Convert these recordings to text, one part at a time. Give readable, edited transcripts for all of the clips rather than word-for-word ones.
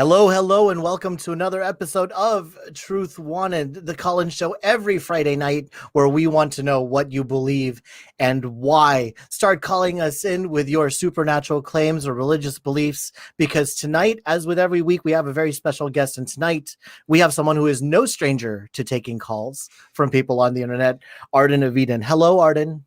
Hello, hello, and welcome to another episode of Truth Wanted, the call-in show every Friday night where we want to know what you believe and why. Start calling us in with your supernatural claims or religious beliefs, because tonight, as with every week, we have a very special guest, and tonight we have someone who is no stranger to taking calls from people on the internet, Arden of Eden. Hello, Arden.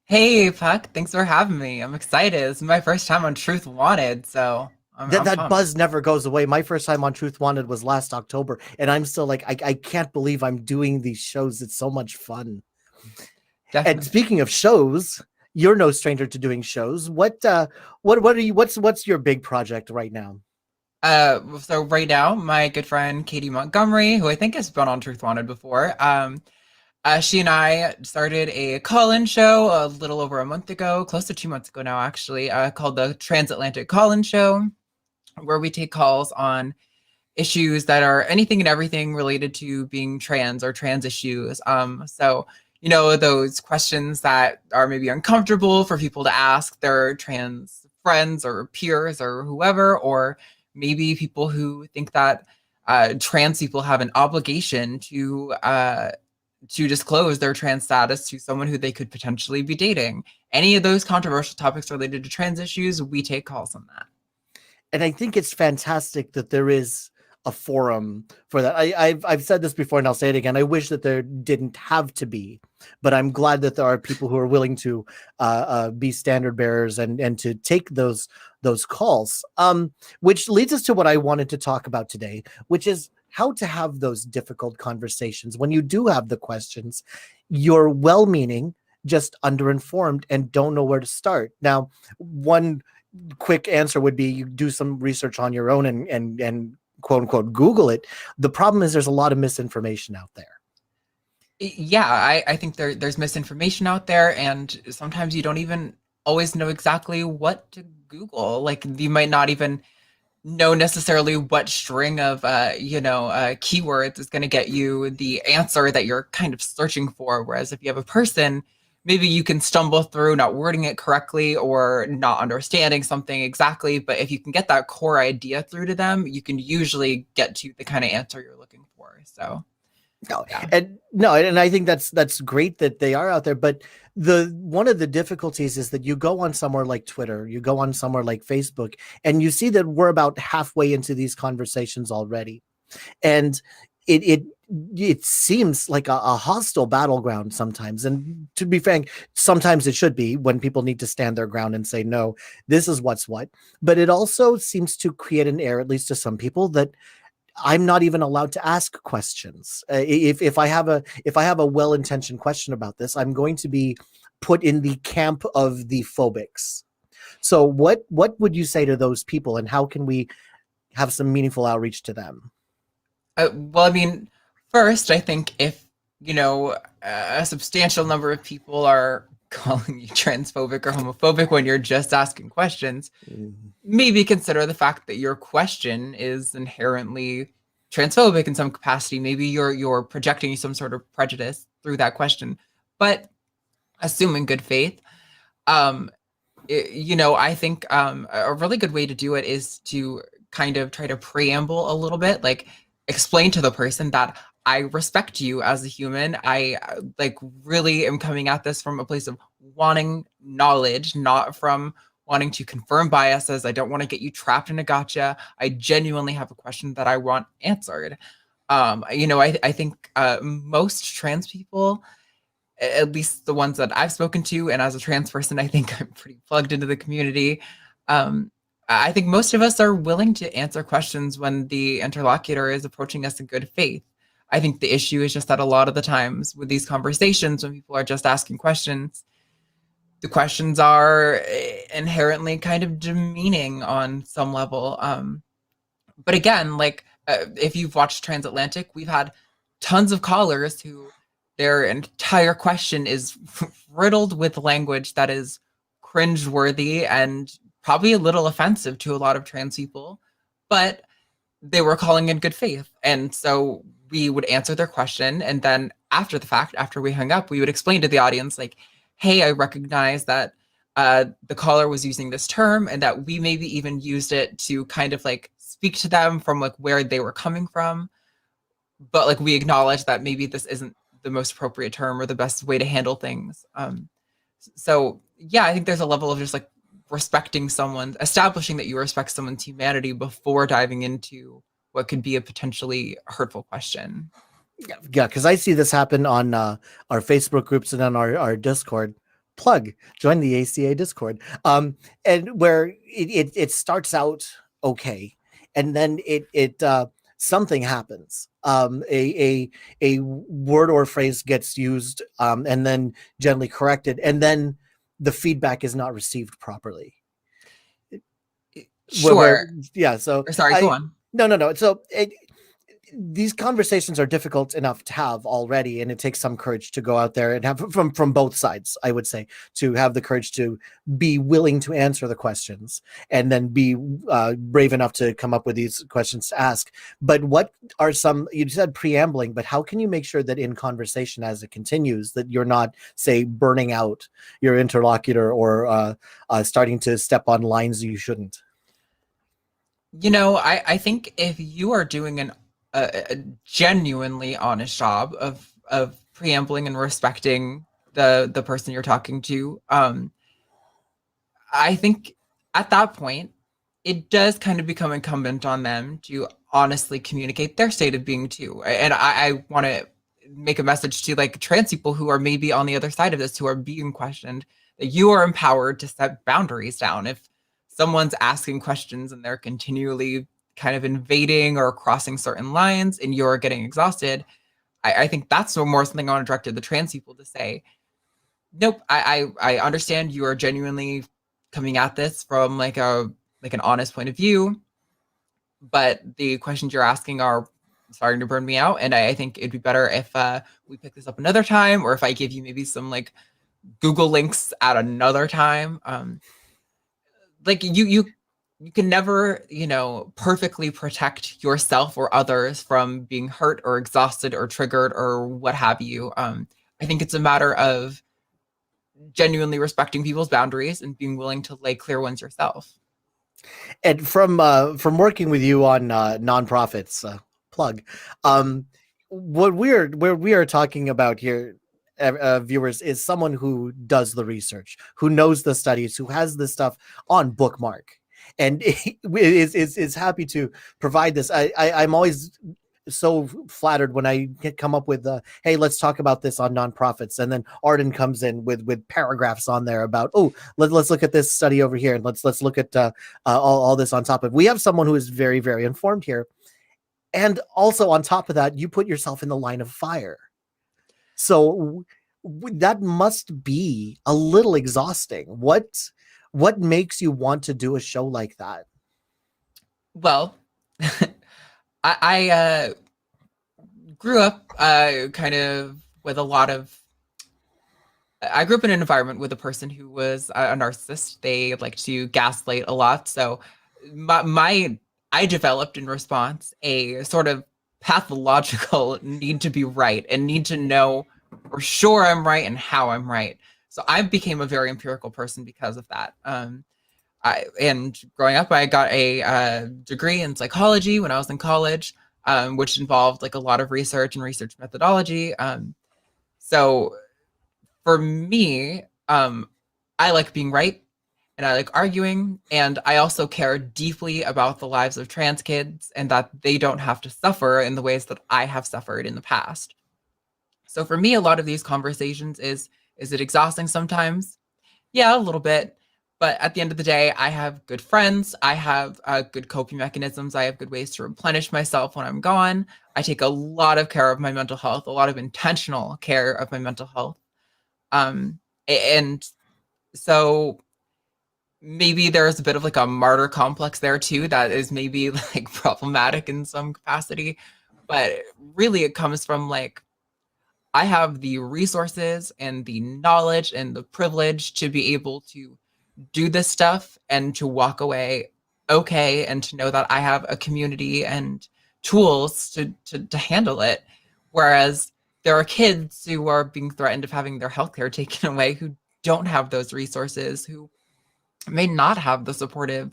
Hey, Puck. Thanks for having me. I'm excited. This is my first time on Truth Wanted, so I'm, That I'm that pumped. buzz never goes away. My first time on Truth Wanted was last October, and I'm still like, I can't believe I'm doing these shows. It's so much fun. And Definitely. speaking of shows, you're no stranger to doing shows. What are you? What's your big project right now? So right now, my good friend Katie Montgomery, who I think has been on Truth Wanted before, she and I started a call-in show a little over a month ago, close to 2 months ago now, actually, called the Transatlantic Call-in Show, where we take calls on issues that are anything and everything related to being trans or trans issues. Those questions that are maybe uncomfortable for people to ask their trans friends or peers or whoever, or maybe people who think that trans people have an obligation to disclose their trans status to someone who they could potentially be dating. Any of those controversial topics related to trans issues, we take calls on that. And I think it's fantastic that there is a forum for that. I've said this before, and I'll say it again. I wish that there didn't have to be, but I'm glad that there are people who are willing to be standard bearers and to take those calls. Which leads us to what I wanted to talk about today, which is how to have those difficult conversations when you do have the questions. You're well-meaning, just underinformed, and don't know where to start. Now, one quick answer would be you do some research on your own and quote unquote Google it. The problem is there's a lot of misinformation out there. Yeah, I think there's misinformation out there, and sometimes you don't even always know exactly what to Google. Like you might not even know necessarily what string of keywords is going to get you the answer that you're kind of searching for. Whereas if you have a person, maybe you can stumble through not wording it correctly or not understanding something exactly. But if you can get that core idea through to them, you can usually get to the kind of answer you're looking for. So No, yeah. and I think that's great that they are out there. But the one of the difficulties is that you go on somewhere like Twitter, you go on somewhere like Facebook, and you see that we're about halfway into these conversations already, and it it seems like a hostile battleground sometimes. And to be frank, sometimes it should be when people need to stand their ground and say no, this is what's what. But it also seems to create an air, at least to some people, that I'm not even allowed to ask questions. If I have a well-intentioned question about this, I'm going to be put in the camp of the phobics. So what would you say to those people, and how can we have some meaningful outreach to them? Well, I mean, first, I think if, a substantial number of people are calling you transphobic or homophobic when you're just asking questions, Mm. maybe consider the fact that your question is inherently transphobic in some capacity. Maybe you're projecting some sort of prejudice through that question. But assume in good faith, um, I think a really good way to do it is to kind of try to preamble a little bit, like explain to the person that I respect you as a human. I like really am coming at this from a place of wanting knowledge, not from wanting to confirm biases. I don't want to get you trapped in a gotcha. I genuinely have a question that I want answered. I think most trans people, at least the ones that I've spoken to, and as a trans person, I think I'm pretty plugged into the community. I think most of us are willing to answer questions when the interlocutor is approaching us in good faith. I think the issue is just that a lot of the times with these conversations, when people are just asking questions, the questions are inherently kind of demeaning on some level. But again, like if you've watched Transatlantic, we've had tons of callers who their entire question is riddled with language that is cringeworthy and probably a little offensive to a lot of trans people, but they were calling in good faith. And so we would answer their question. And then after the fact, after we hung up, we would explain to the audience, like, hey, I recognize that the caller was using this term and that we maybe even used it to kind of like speak to them from like where they were coming from, but like we acknowledge that maybe this isn't the most appropriate term or the best way to handle things. So yeah, I think there's a level of just like respecting someone, establishing that you respect someone's humanity before diving into what could be a potentially hurtful question. Yeah, because I see this happen on our Facebook groups and on our Discord. Plug, join the ACA Discord. And where it starts out okay, and then it something happens. A word or phrase gets used, and then gently corrected, and then the feedback is not received properly. Sure. Yeah. So Or sorry, go on. No. So these conversations are difficult enough to have already, and it takes some courage to go out there and have from both sides, I would say, to have the courage to be willing to answer the questions and then be brave enough to come up with these questions to ask. But what are some, you said preambling, but how can you make sure that in conversation as it continues that you're not, say, burning out your interlocutor or starting to step on lines you shouldn't? I think if you are doing a genuinely honest job of preambling and respecting the person you're talking to, I think at that point it does kind of become incumbent on them to honestly communicate their state of being too. And I want to make a message to like trans people who are maybe on the other side of this, who are being questioned, that you are empowered to set boundaries down. If someone's asking questions and they're continually kind of invading or crossing certain lines and you're getting exhausted, I think that's more something I want to direct to the trans people to say, nope, I understand you are genuinely coming at this from like an honest point of view, but the questions you're asking are starting to burn me out, and I think it'd be better if we pick this up another time, or if I give you maybe some like Google links at another time. Like you can never, perfectly protect yourself or others from being hurt or exhausted or triggered or what have you. I think it's a matter of genuinely respecting people's boundaries and being willing to lay clear ones yourself. And from working with you on nonprofits, plug, what we are talking about here, viewers, is someone who does the research, who knows the studies, who has this stuff on bookmark, and is happy to provide this. I'm always so flattered when I come up with hey, let's talk about this on nonprofits, and then Arden comes in with paragraphs on there about, oh, let's look at this study over here, and let's look at all this on top of. We have someone who is very, very informed here, and also on top of that, you put yourself in the line of fire. So that must be a little exhausting. What makes you want to do a show like that? Well, I grew up kind of with a lot of. I grew up in an environment with a person who was a narcissist. They like to gaslight a lot. So I developed in response a sort of pathological need to be right and need to know for sure I'm right and how I'm right. So I became a very empirical person because of that. And growing up, I got a degree in psychology when I was in college, which involved like a lot of research and research methodology. So for me, I like being right and I like arguing. And I also care deeply about the lives of trans kids and that they don't have to suffer in the ways that I have suffered in the past. So for me, a lot of these conversations is it exhausting sometimes? Yeah, a little bit. But at the end of the day, I have good friends. I have good coping mechanisms. I have good ways to replenish myself when I'm gone. I take a lot of care of my mental health, a lot of intentional care of my mental health. And so maybe there's a bit of like a martyr complex there too, that is maybe like problematic in some capacity. But really it comes from like, I have the resources and the knowledge and the privilege to be able to do this stuff and to walk away okay, and to know that I have a community and tools to handle it. Whereas there are kids who are being threatened of having their healthcare taken away who don't have those resources, who may not have the supportive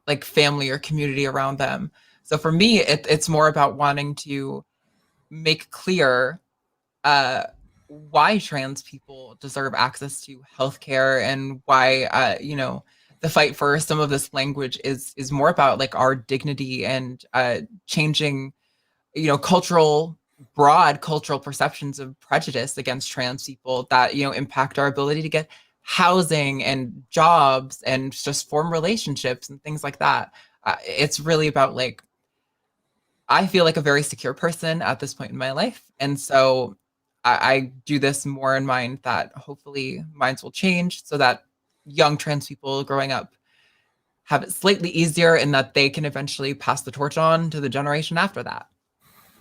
like family or community around them. So for me, it's more about wanting to make clear uh, why trans people deserve access to healthcare, and why the fight for some of this language is more about like our dignity, and changing broad cultural perceptions of prejudice against trans people that impact our ability to get housing and jobs and just form relationships and things like that. It's really about like, I feel like a very secure person at this point in my life. And so I do this more in mind that hopefully minds will change, so that young trans people growing up have it slightly easier, and that they can eventually pass the torch on to the generation after that.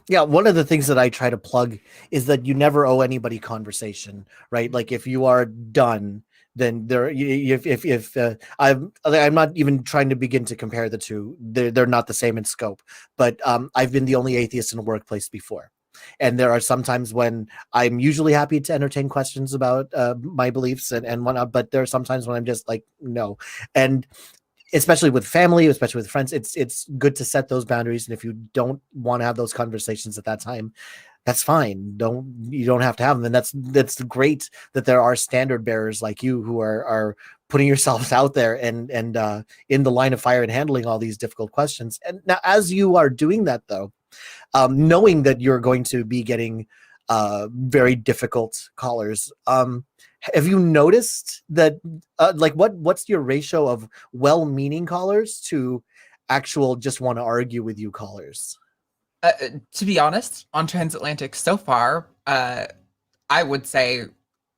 Yeah, one of the things that I try to plug is that you never owe anybody conversation, right? Like if you are done, then if I'm not even trying to begin to compare the two. They're not the same in scope. But I've been the only atheist in a workplace before. And there are some times when I'm usually happy to entertain questions about my beliefs and whatnot, but there are some times when I'm just like, no. And especially with family, especially with friends, it's good to set those boundaries. And if you don't want to have those conversations at that time, that's fine. You don't have to have them. And that's great that there are standard bearers like you who are putting yourselves out there and in the line of fire and handling all these difficult questions. And now, as you are doing that, though, knowing that you're going to be getting very difficult callers, have you noticed that like what's your ratio of well-meaning callers to actual just want to argue with you callers? To be honest, on Transatlantic so far, I would say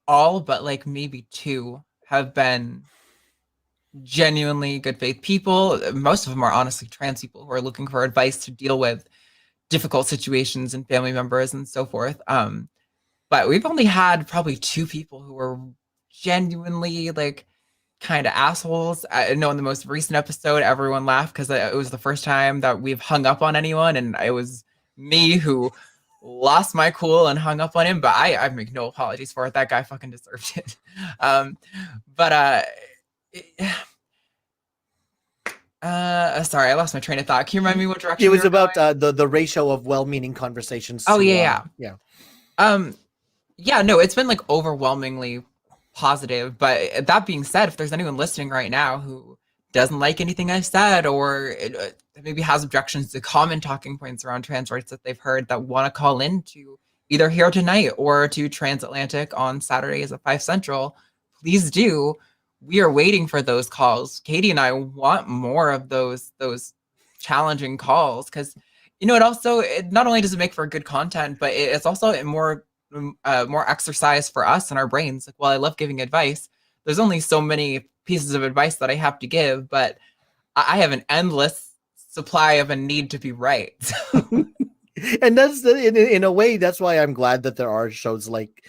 all but like maybe two have been genuinely good faith people. Most of them are honestly trans people who are looking for advice to deal with difficult situations and family members and so forth. But we've only had probably two people who were genuinely like kind of assholes. I know in the most recent episode, everyone laughed because it was the first time that we've hung up on anyone, and it was me who lost my cool and hung up on him. But I make no apologies for it. That guy fucking deserved it. But sorry, I lost my train of thought. Can you remind me what direction It was we were about going? the ratio of well-meaning conversations Oh to yeah, yeah. yeah, no, it's been like overwhelmingly positive. But that being said, if there's anyone listening right now who doesn't like anything I said, or maybe has objections to common talking points around trans rights that they've heard, that want to call in to either Here Tonight or to Transatlantic on Saturdays at 5 Central, please do. We are waiting for those calls. Katie and I want more of those challenging calls, because it also, not only does it make for good content, but it's also more exercise for us and our brains. Like, while I love giving advice, there's only so many pieces of advice that I have to give, but I have an endless supply of a need to be right. And that's in a way, that's why I'm glad that there are shows like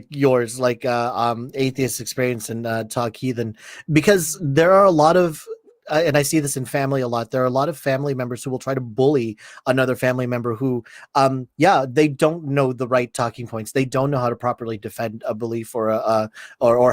yours, like Atheist Experience and Talk Heathen, because there are a lot of and I see this in family a lot. There are a lot of family members who will try to bully another family member who, they don't know the right talking points. They don't know how to properly defend a belief or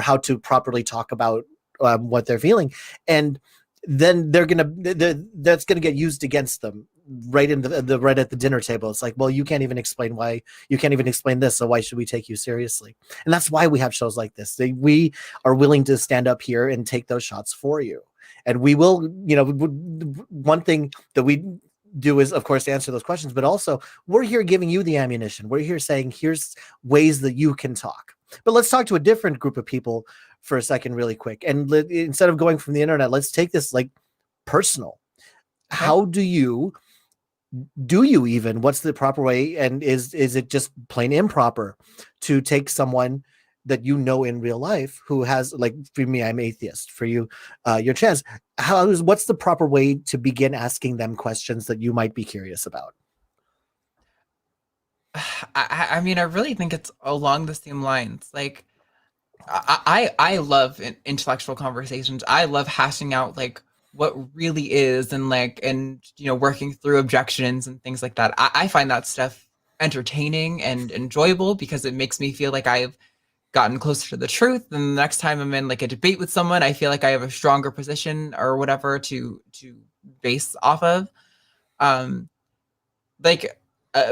how to properly talk about what they're feeling, and then that's gonna get used against them right in the right at the dinner table. It's like, well, you can't even explain why, you can't even explain this, so why should we take you seriously? And that's why we have shows like this. We are willing to stand up here and take those shots for you. And we will, one thing that we do is, of course, answer those questions, but also we're here giving you the ammunition. We're here saying, here's ways that you can talk. But let's talk to a different group of people for a second, really quick. And instead of going from the internet, let's take this like personal. Okay. How do you even, what's the proper way? And is it just plain improper to take someone that in real life who has, like, for me, I'm atheist, for you, you're trans, what's the proper way to begin asking them questions that you might be curious about? I mean, I really think it's along the same lines. Like, I love intellectual conversations. I love hashing out like what really is, and like, and working through objections and things like that. I find that stuff entertaining and enjoyable, because it makes me feel like I've gotten closer to the truth. And the next time I'm in like a debate with someone, I feel like I have a stronger position or whatever to base off of. Um, like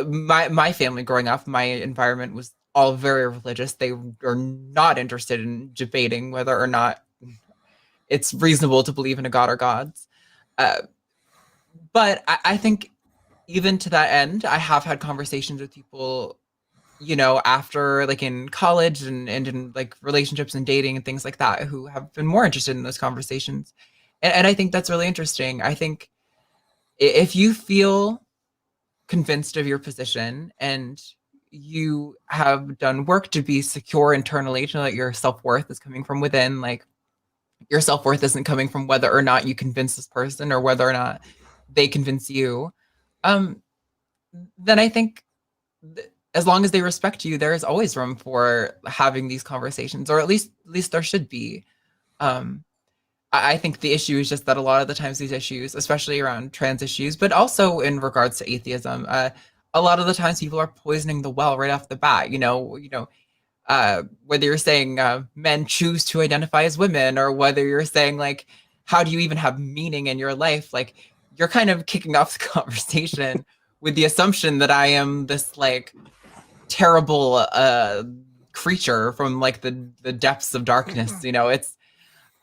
my family growing up, my environment was all very religious. They are not interested in debating whether or not it's reasonable to believe in a god or gods. Uh, but I think even to that end, I have had conversations with people, after like in college and in like relationships and dating and things like that, who have been more interested in those conversations. And I think that's really interesting. I think if you feel convinced of your position and you have done work to be secure internally, to know that your self-worth is coming from within, like your self-worth isn't coming from whether or not you convince this person or whether or not they convince you, um, then I think as long as they respect you, there is always room for having these conversations, or at least there should be. Um, I think the issue is just that a lot of the times these issues, especially around trans issues, but also in regards to atheism, a lot of the times people are poisoning the well right off the bat. Whether you're saying men choose to identify as women, or whether you're saying like, how do you even have meaning in your life? Like, you're kind of kicking off the conversation with the assumption that I am this like terrible creature from like the depths of darkness. It's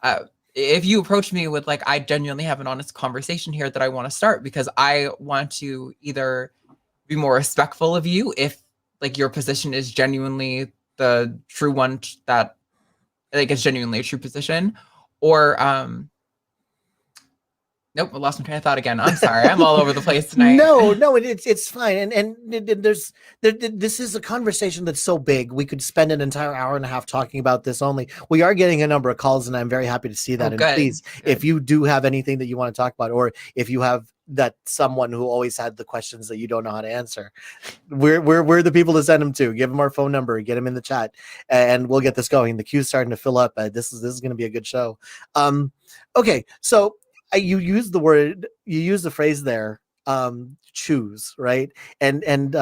uh, if you approach me with like, I genuinely have an honest conversation here that I want to start because I want to either be more respectful of you if like your position is genuinely the true one, that like it's genuinely a true position, or nope, I lost my train of thought again. I'm sorry, I'm all over the place tonight. No, it's fine, and this is a conversation that's so big. We could spend an entire hour and a half talking about this only. We are getting a number of calls, and I'm very happy to see that. Oh, And good, please, good. if you do have anything that you want to talk about, or if you have that someone who always had the questions that you don't know how to answer, we're the people to send them to. Give them our phone number, get them in the chat, and we'll get this going. The queue's starting to fill up. This is going to be a good show. Okay, so you use the phrase there, choose, right? And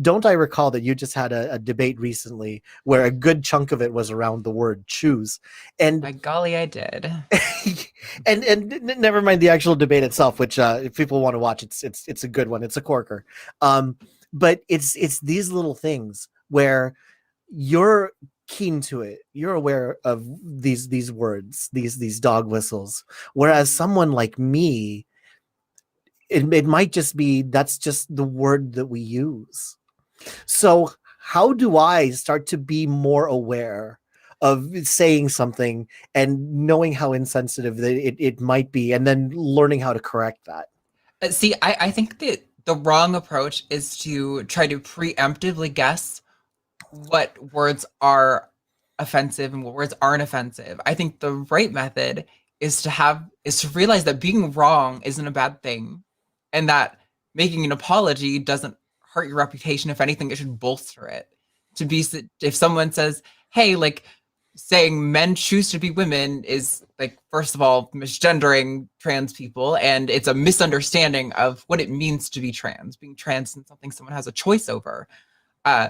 don't I recall that you just had a debate recently where a good chunk of it was around the word choose, and By golly, I did. and never mind the actual debate itself, which if people want to watch, it's a good one. It's a corker. But it's these little things where you're keen to it, you're aware of these words, these dog whistles, whereas someone like me, it might just be that's just the word that we use. So how do I start to be more aware of saying something and knowing how insensitive that it might be, and then learning how to correct that? See, I think that the wrong approach is to try to preemptively guess what words are offensive and what words aren't offensive. I think the right method is to realize that being wrong isn't a bad thing, and that making an apology doesn't hurt your reputation. If anything, it should bolster it. If someone says, "Hey, like saying men choose to be women is like, first of all, misgendering trans people, and it's a misunderstanding of what it means to be trans. Being trans isn't something someone has a choice over." Uh,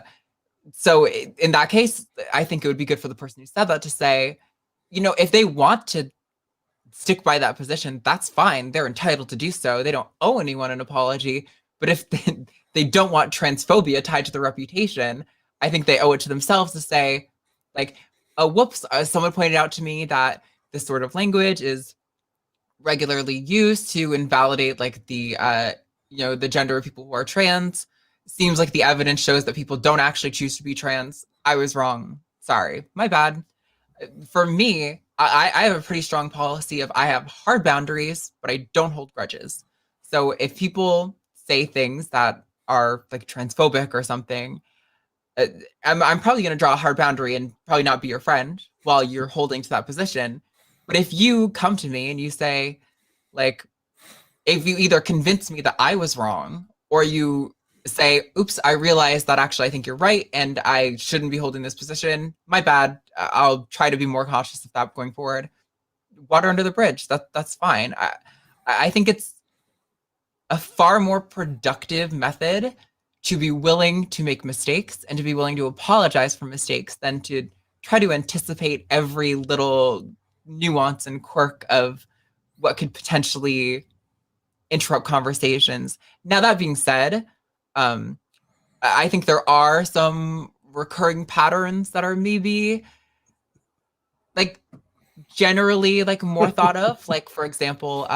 so in that case, I think it would be good for the person who said that to say, if they want to stick by that position, that's fine. They're entitled to do so. They don't owe anyone an apology. But if they don't want transphobia tied to their reputation, I think they owe it to themselves to say, like, oh, whoops, someone pointed out to me that this sort of language is regularly used to invalidate like the gender of people who are trans. Seems like the evidence shows that people don't actually choose to be trans. I was wrong. Sorry, my bad. For me, I have a pretty strong policy of I have hard boundaries, but I don't hold grudges. So if people say things that are like transphobic or something, uh, I'm probably going to draw a hard boundary and probably not be your friend while you're holding to that position. But if you come to me and you say, like, if you either convince me that I was wrong, or you say, oops, I realized that actually I think you're right and I shouldn't be holding this position, my bad. I'll try to be more cautious of that going forward. Water under the bridge. That's fine. I think it's a far more productive method to be willing to make mistakes and to be willing to apologize for mistakes than to try to anticipate every little nuance and quirk of what could potentially interrupt conversations. Now, that being said, I think there are some recurring patterns that are maybe like generally like more thought of. Like, for example,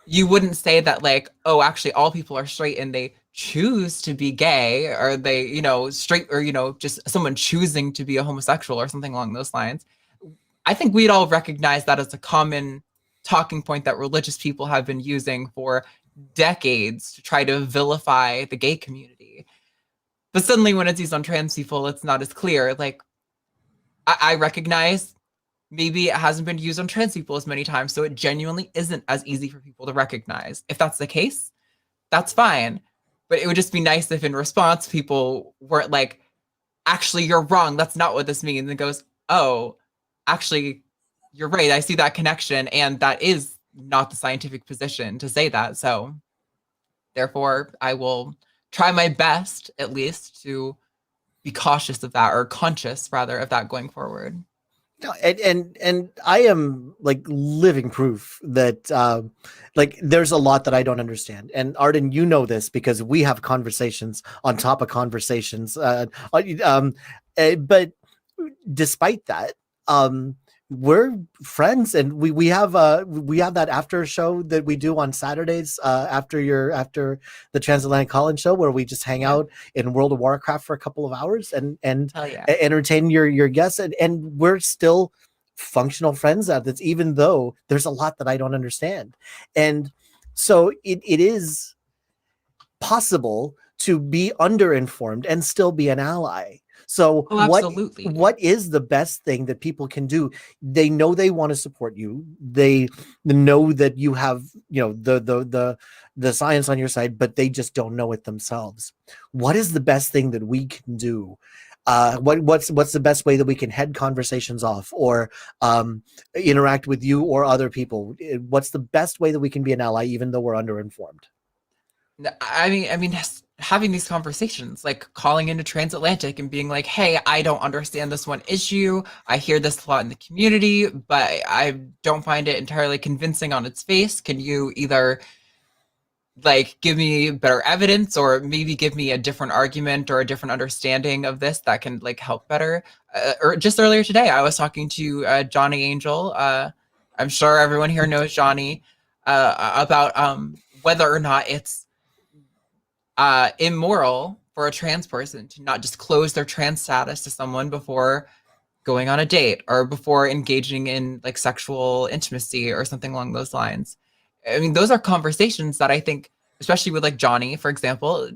you wouldn't say that like, oh, actually all people are straight and they choose to be gay, or they, straight, or, just someone choosing to be a homosexual or something along those lines. I think we'd all recognize that as a common talking point that religious people have been using for decades to try to vilify the gay community. But suddenly when it's used on trans people, it's not as clear. Like, I recognize maybe it hasn't been used on trans people as many times, so it genuinely isn't as easy for people to recognize. If that's the case, that's fine. But it would just be nice if in response, people weren't like, actually, you're wrong. That's not what this means. And it goes, oh, actually, you're right. I see that connection. And that is not the scientific position to say that. So therefore, I will try my best, at least, to be cautious of that, or conscious rather of that going forward. No, and I am like living proof that like there's a lot that I don't understand. And Arden, you know this because we have conversations on top of conversations. But despite that, we're friends, and we have that after show that we do on Saturdays after the Transatlantic Collins show, where we just hang out in World of Warcraft for a couple of hours and entertain your guests, and we're still functional friends at this, even though there's a lot that I don't understand. And so it is possible to be underinformed and still be an ally. So what is the best thing that people can do? They know they want to support you. They know that you have, the science on your side, but they just don't know it themselves. What is the best thing that we can do? What's the best way that we can head conversations off, or interact with you or other people? What's the best way that we can be an ally, even though we're underinformed? I mean, having these conversations, like calling into Transatlantic and being like, hey, I don't understand this one issue. I hear this a lot in the community, but I don't find it entirely convincing on its face. Can you either like give me better evidence, or maybe give me a different argument or a different understanding of this that can like help better? Or just earlier today, I was talking to Johnny Angel. I'm sure everyone here knows Johnny, about whether or not it's immoral for a trans person to not disclose their trans status to someone before going on a date, or before engaging in like sexual intimacy or something along those lines. I mean, those are conversations that I think, especially with like Johnny, for example,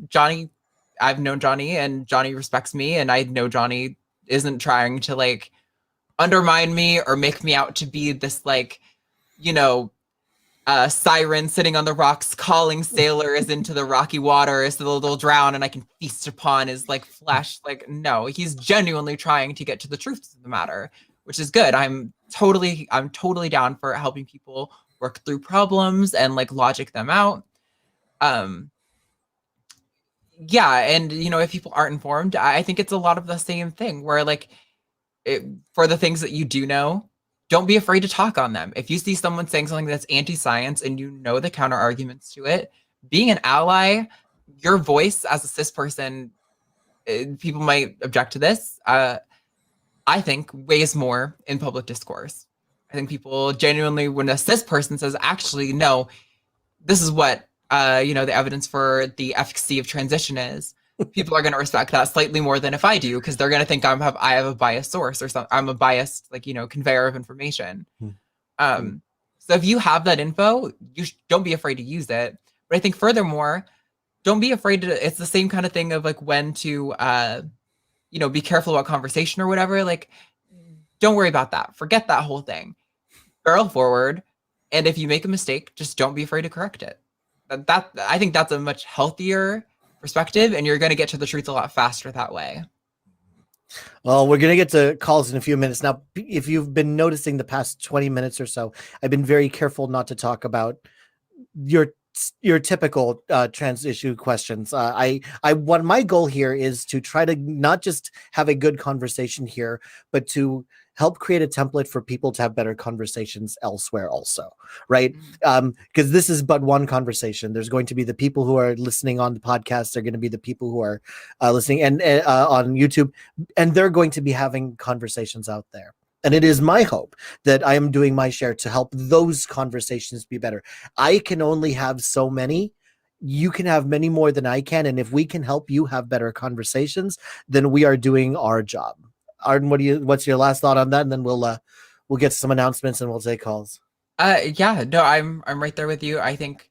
I've known Johnny and Johnny respects me, and I know Johnny isn't trying to like undermine me or make me out to be this like, siren sitting on the rocks calling sailors into the rocky water so they'll drown and I can feast upon his like flesh. Like, no, he's genuinely trying to get to the truth of the matter, which is good. I'm totally down for helping people work through problems and like logic them out. Yeah, and if people aren't informed, I think it's a lot of the same thing where like for the things that you do know, don't be afraid to talk on them. If you see someone saying something that's anti-science and you know the counter arguments to it, being an ally, your voice as a cis person, people might object to this, I think weighs more in public discourse. I think people genuinely, when a cis person says, actually, no, this is what, the evidence for the efficacy of transition is, people are going to respect that slightly more than if I do, because they're going to think I have a biased source, or something. I'm a biased, conveyor of information. So if you have that info, don't be afraid to use it. But I think furthermore, don't be afraid to. It's the same kind of thing of like when to, be careful about conversation or whatever. Like, don't worry about that. Forget that whole thing. Barrel forward, and if you make a mistake, just don't be afraid to correct it. I think that's a much healthier perspective, and you're going to get to the truth a lot faster that way. Well, we're going to get to calls in a few minutes. Now, if you've been noticing the past 20 minutes or so, I've been very careful not to talk about your typical trans issue questions. What my goal here is to try to not just have a good conversation here, but to help create a template for people to have better conversations elsewhere also, right? Mm. Because this is but one conversation. There's going to be the people who are listening on the podcast. They're going to be the people who are listening and on YouTube, and they're going to be having conversations out there. And it is my hope that I am doing my share to help those conversations be better. I can only have so many. You can have many more than I can. And if we can help you have better conversations, then we are doing our job. Arden, what's your last thought on that? And then we'll get some announcements and we'll take calls. Yeah, no, I'm right there with you. I think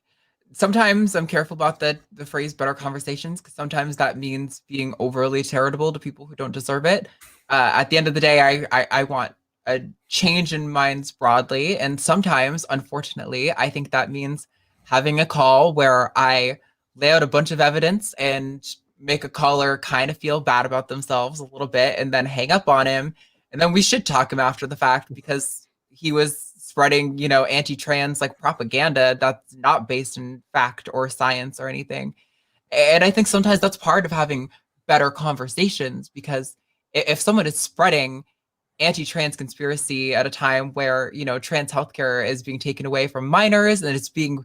sometimes I'm careful about the phrase better conversations, because sometimes that means being overly charitable to people who don't deserve it. At the end of the day, I want a change in minds broadly, and sometimes, unfortunately, I think that means having a call where I lay out a bunch of evidence and make a caller kind of feel bad about themselves a little bit, and then hang up on him, and then we should talk him after the fact because he was spreading, anti-trans like propaganda that's not based in fact or science or anything. And I think sometimes that's part of having better conversations, because if someone is spreading anti-trans conspiracy at a time where, trans healthcare is being taken away from minors and it's being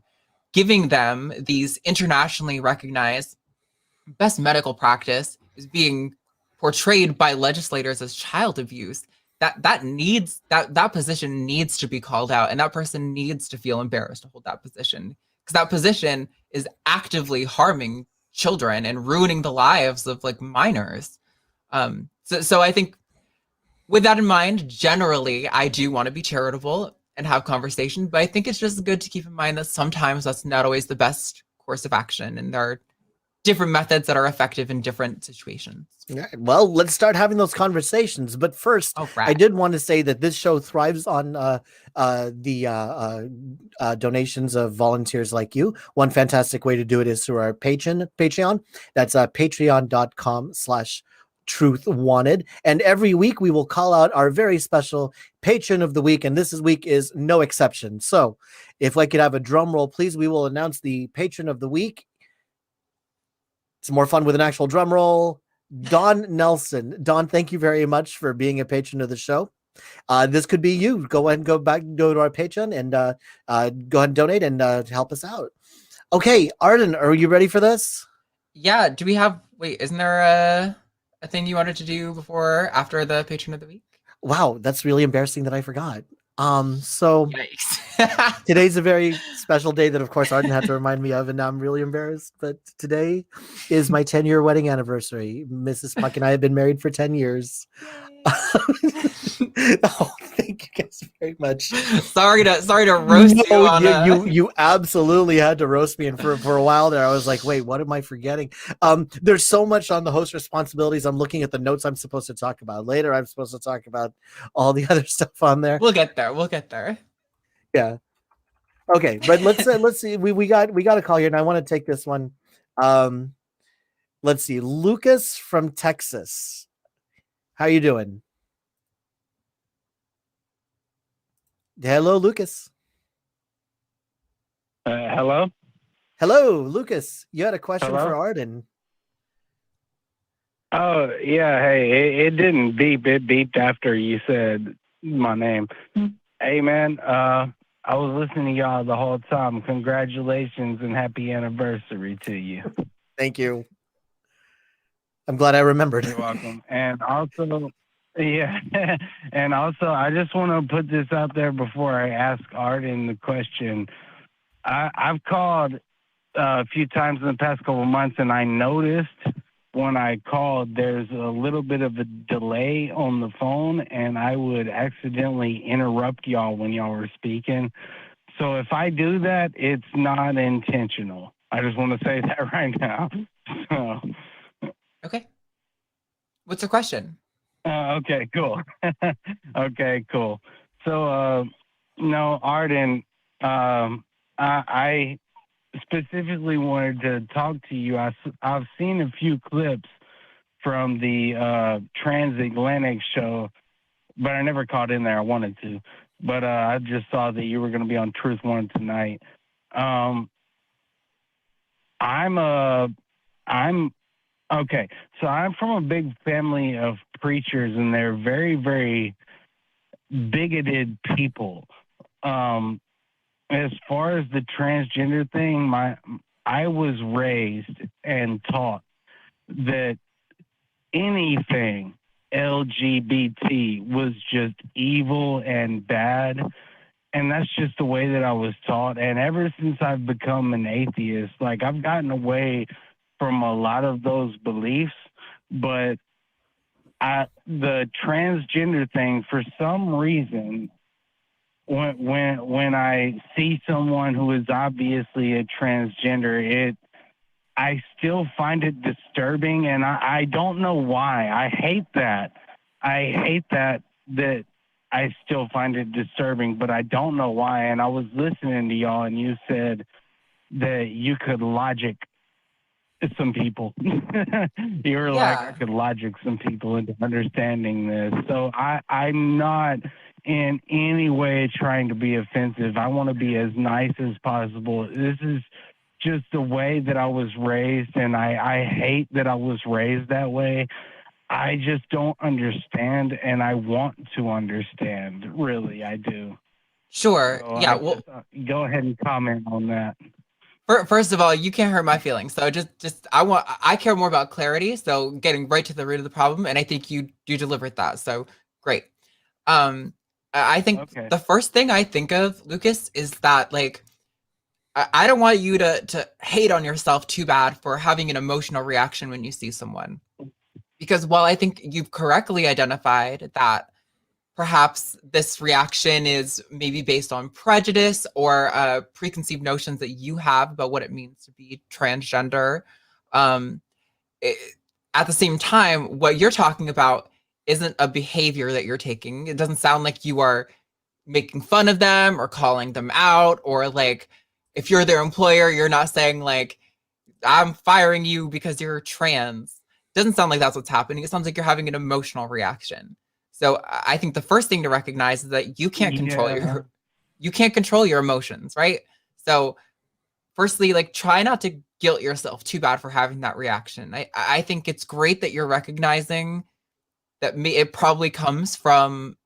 giving them these internationally recognized best medical practice is being portrayed by legislators as child abuse, that position needs to be called out, and that person needs to feel embarrassed to hold that position, because that position is actively harming children and ruining the lives of like minors. So I think with that in mind, generally I do want to be charitable and have conversation, but I think it's just good to keep in mind that sometimes that's not always the best course of action, and there are different methods that are effective in different situations. Right. Well, let's start having those conversations. But first, Oh, I right. did want to say that this show thrives on the donations of volunteers like you. One fantastic way to do it is through our Patreon. That's patreon.com/truth wanted. And every week we will call out our very special patron of the week. And this week is no exception. So if I could have a drum roll, please, we will announce the patron of the week. It's more fun with an actual drum roll. Don Nelson. Don, thank you very much for being a patron of the show. This could be you. Go ahead and go to our Patreon and go ahead and donate and help us out. Okay, Arden, are you ready for this? Yeah. Wait, isn't there a thing you wanted to do after the patron of the week? Wow, that's really embarrassing that I forgot. So Yikes. today's a very special day that, of course, Arden had to remind me of, and now I'm really embarrassed. But today is my 10-year wedding anniversary. Mrs. Puck and I have been married for 10 years. Oh, thank you guys very much. Sorry to roast you on you absolutely had to roast me, and for a while there I was like, wait, what am I forgetting? There's so much on the host responsibilities. I'm looking at the notes I'm supposed to talk about later. I'm supposed to talk about all the other stuff on there. We'll get there. Yeah. Okay, but let's see. We got a call here, and I want to take this one. Let's see. Lucas from Texas. How you doing? Hello, Lucas. Hello? Hello, Lucas. You had a question Hello? for Arden. Oh, yeah. Hey, it didn't beep. It beeped after you said my name. Hey, man, I was listening to y'all the whole time. Congratulations and happy anniversary to you. Thank you. I'm glad I remembered. You're welcome. And also, yeah, and also, I just want to put this out there before I ask Arden the question. I've called a few times in the past couple of months, and I noticed when I called, there's a little bit of a delay on the phone, and I would accidentally interrupt y'all when y'all were speaking. So if I do that, it's not intentional. I just want to say that right now. So. Okay. What's the question? Okay, cool. Okay, cool. So, no, Arden, I specifically wanted to talk to you. I've seen a few clips from the Transatlantic show, but I never caught in there. I wanted to, but I just saw that you were going to be on Truth One tonight. I'm okay. So I'm from a big family of preachers, and they're very, very bigoted people. As far as the transgender thing, I was raised and taught that anything LGBT was just evil and bad. And that's just the way that I was taught. And ever since I've become an atheist, like, I've gotten away from a lot of those beliefs, but the transgender thing, for some reason, when I see someone who is obviously a transgender, I still find it disturbing, and I don't know why. I hate that. I hate that I still find it disturbing, but I don't know why. And I was listening to y'all, and you said that you could logic some people. You were like, I could logic some people into understanding this. So I'm not in any way trying to be offensive. I want to be as nice as possible. This is just the way that I was raised, and I hate that I was raised that way. I just don't understand, and I want to understand. Really, I do. Sure. So Yeah. Well, go ahead and comment on that. first of all, you can't hurt my feelings. So I care more about clarity. So getting right to the root of the problem, and I think you delivered that. So great. I think the first thing I think of, Lucas, is that, like, I don't want you to hate on yourself too bad for having an emotional reaction when you see someone. Because while I think you've correctly identified that perhaps this reaction is maybe based on prejudice or preconceived notions that you have about what it means to be transgender, at the same time, what you're talking about isn't a behavior that you're taking. It doesn't sound like you are making fun of them or calling them out, or, like, if you're their employer, you're not saying, like, I'm firing you because you're trans. Doesn't sound like that's what's happening. It sounds like you're having an emotional reaction. So I think the first thing to recognize is that you can't control your emotions, right? So firstly, like, try not to guilt yourself too bad for having that reaction. I think it's great that you're recognizing that it probably comes from,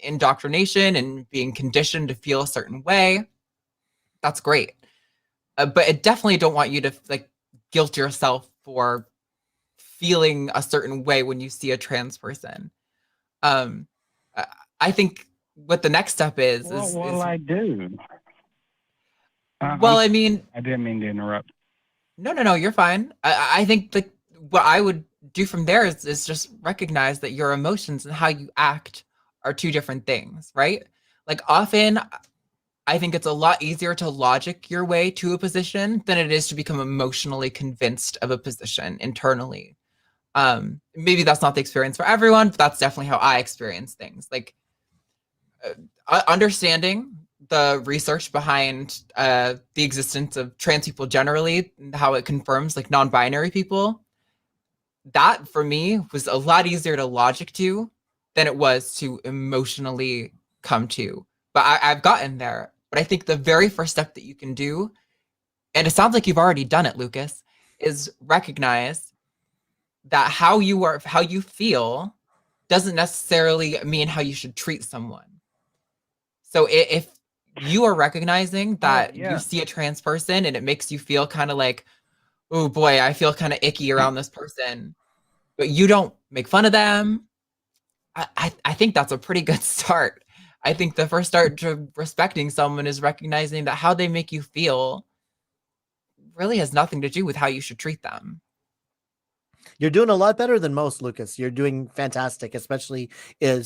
indoctrination and being conditioned to feel a certain way. That's great. But I definitely don't want you to, like, guilt yourself for feeling a certain way when you see a trans person. I think what the next step is. I do. Well, I mean, I didn't mean to interrupt. No, you're fine. I think, like, what I would do from there is just recognize that your emotions and how you act are two different things, right? Like, often I think it's a lot easier to logic your way to a position than it is to become emotionally convinced of a position internally. Maybe that's not the experience for everyone, but that's definitely how I experience things. Like, understanding the research behind the existence of trans people generally, and how it confirms, like, non-binary people, that for me was a lot easier to logic to than it was to emotionally come to. But I've gotten there. But I think the very first step that you can do, and it sounds like you've already done it, Lucas, is recognize that how you feel doesn't necessarily mean how you should treat someone. So if you are recognizing that you see a trans person and it makes you feel kind of like, oh boy, I feel kind of icky around this person, but you don't make fun of them, I think that's a pretty good start. I think the first start to respecting someone is recognizing that how they make you feel really has nothing to do with how you should treat them. You're doing a lot better than most, Lucas. You're doing fantastic, especially in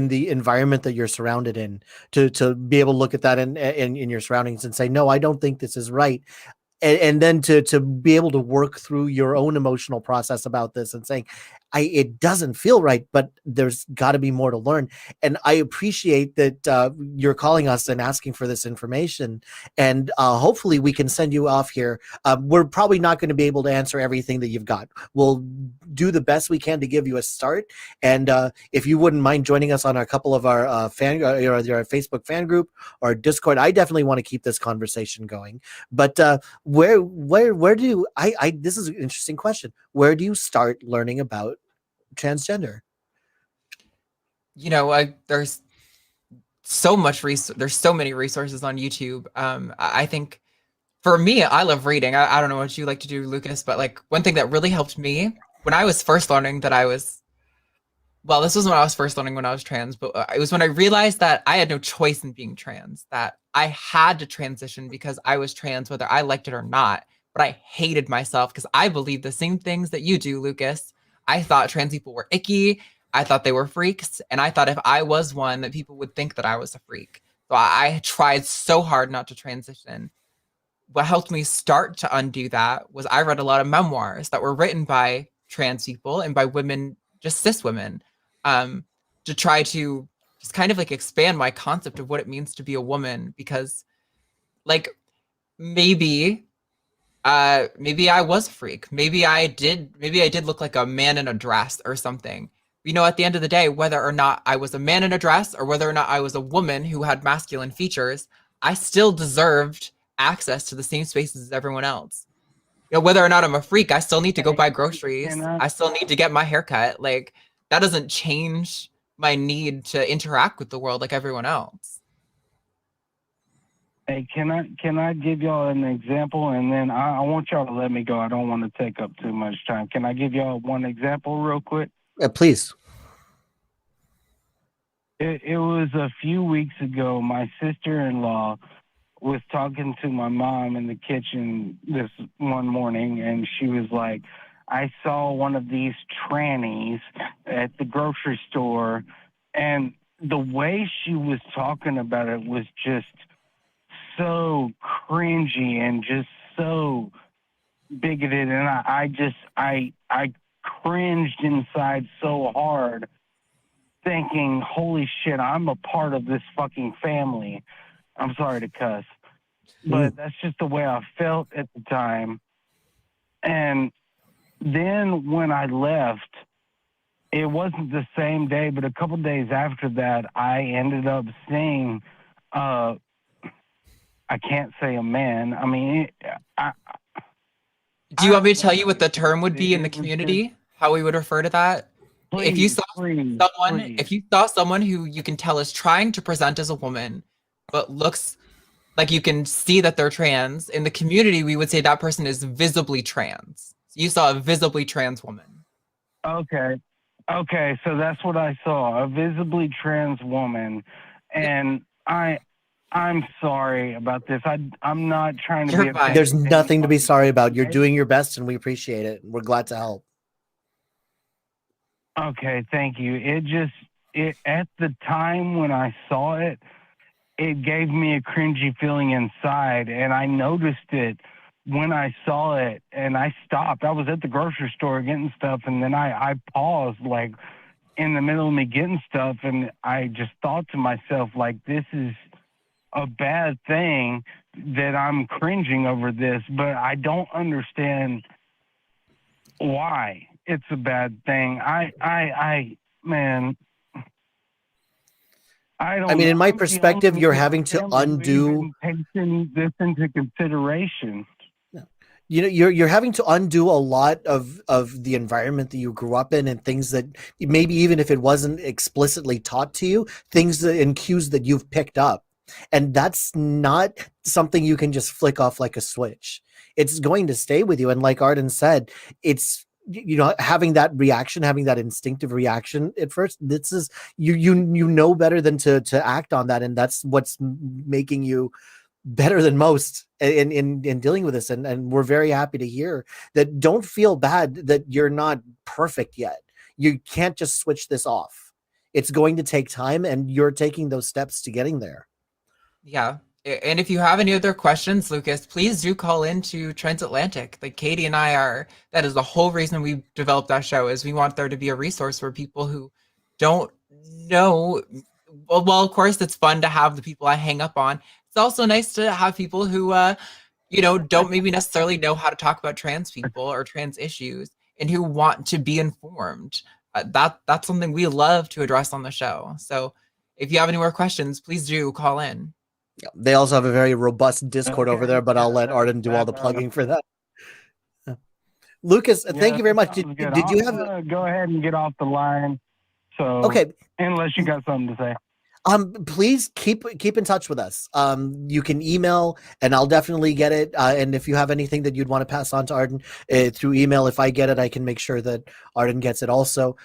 the environment that you're surrounded in, to be able to look at that in your surroundings and say, no, I don't think this is right. And then to be able to work through your own emotional process about this and saying, it doesn't feel right, but there's got to be more to learn. And I appreciate that you're calling us and asking for this information. And hopefully we can send you off here. We're probably not going to be able to answer everything that you've got. We'll do the best we can to give you a start. And if you wouldn't mind joining us on a couple of our our Facebook fan group or Discord, I definitely want to keep this conversation going. But where do this is an interesting question. Where do you start learning about transgender? there's so much there's so many resources on YouTube. I think for me, I love reading. I don't know what you like to do, Lucas, but like one thing that really helped me when I was first learning that I was, well, this was when I was first learning when I was trans, but it was when I realized that I had no choice in being trans, that I had to transition because I was trans, whether I liked it or not. But I hated myself because I believed the same things that you do, Lucas. I thought trans people were icky. I thought they were freaks. And I thought if I was one, that people would think that I was a freak. So I tried so hard not to transition. What helped me start to undo that was I read a lot of memoirs that were written by trans people and by women, just cis women, um, to try to just kind of like expand my concept of what it means to be a woman. Because like maybe maybe I was a freak. Maybe I did look like a man in a dress or something. At the end of the day, whether or not I was a man in a dress or whether or not I was a woman who had masculine features, I still deserved access to the same spaces as everyone else. Whether or not I'm a freak, I still need to go buy groceries. I still need to get my hair cut. Like, that doesn't change my need to interact with the world like everyone else. Hey, can I give y'all an example, and then I want y'all to let me go. I don't want to take up too much time. Can I give y'all one example real quick? Please. It was a few weeks ago. My sister-in-law was talking to my mom in the kitchen this one morning, and she was like, I saw one of these trannies at the grocery store, and the way she was talking about it was just so cringy and just so bigoted, and I cringed inside so hard, thinking, holy shit, I'm a part of this fucking family. I'm sorry to cuss, but that's just the way I felt at the time. And then when I left, it wasn't the same day, but a couple days after that, I ended up seeing, I can't say a man. I mean, do you want me to tell you what the term would be in the community? How we would refer to that? If you saw someone who you can tell is trying to present as a woman, but looks like you can see that they're trans, in the community, we would say that person is visibly trans. So you saw a visibly trans woman. Okay, so that's what I saw, a visibly trans woman. And I'm sorry about this. I'm not trying to be. There's nothing to be sorry about. You're doing your best, and we appreciate it. We're glad to help. Okay, thank you. It at the time when I saw it, it gave me a cringy feeling inside, and I noticed it when I saw it, and I stopped. I was at the grocery store getting stuff, and then I paused, like, in the middle of me getting stuff, and I just thought to myself, like, this is a bad thing that I'm cringing over this, but I don't understand why it's a bad thing. Man, I don't. I mean, in my I'm perspective, you're having to undo. Taking this into consideration. You're having to undo a lot of the environment that you grew up in, and things that maybe even if it wasn't explicitly taught to you, things and cues that you've picked up. And that's not something you can just flick off like a switch. It's going to stay with you. And like Arden said, it's, having that reaction, having that instinctive reaction at first, this is, you know better than to act on that. And that's what's making you better than most in dealing with this. And we're very happy to hear that. Don't feel bad that you're not perfect yet. You can't just switch this off. It's going to take time, and you're taking those steps to getting there. Yeah. And if you have any other questions, Lucas, please do call into Transatlantic. Like Katie and I that is the whole reason we developed that show, is we want there to be a resource for people who don't know. Well, of course, it's fun to have the people I hang up on. It's also nice to have people who, don't maybe necessarily know how to talk about trans people or trans issues, and who want to be informed. That's something we love to address on the show. So if you have any more questions, please do call in. Yeah, they also have a very robust Discord over there, but I'll let Arden do all the plugging for that. Lucas, thank you very much. Did you have? Go ahead and get off the line. So, Okay. unless you got something to say. Please keep in touch with us. You can email, and I'll definitely get it. And if you have anything that you'd want to pass on to Arden through email, if I get it, I can make sure that Arden gets it also.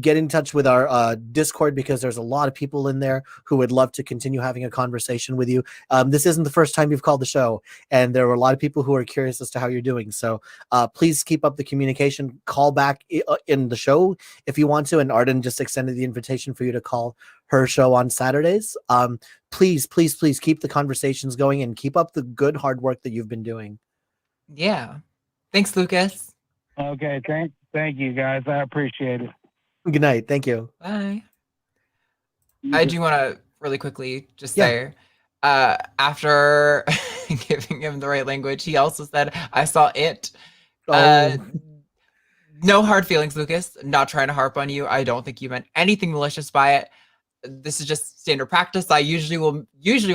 Get in touch with our Discord, because there's a lot of people in there who would love to continue having a conversation with you. This isn't the first time you've called the show, and there were a lot of people who are curious as to how you're doing. So please keep up the communication. Call back in the show if you want to, and Arden just extended the invitation for you to call her show on Saturdays. Please keep the conversations going and keep up the good hard work that you've been doing. Yeah. Thanks, Lucas. Okay, thank you guys. I appreciate it. Good night. Thank you. Bye. I do want to really quickly just Yeah. say, after giving him the right language, he also said, I saw it. Oh. No hard feelings, Lucas. Not trying to harp on you. I don't think you meant anything malicious by it. This is just standard practice. I usually will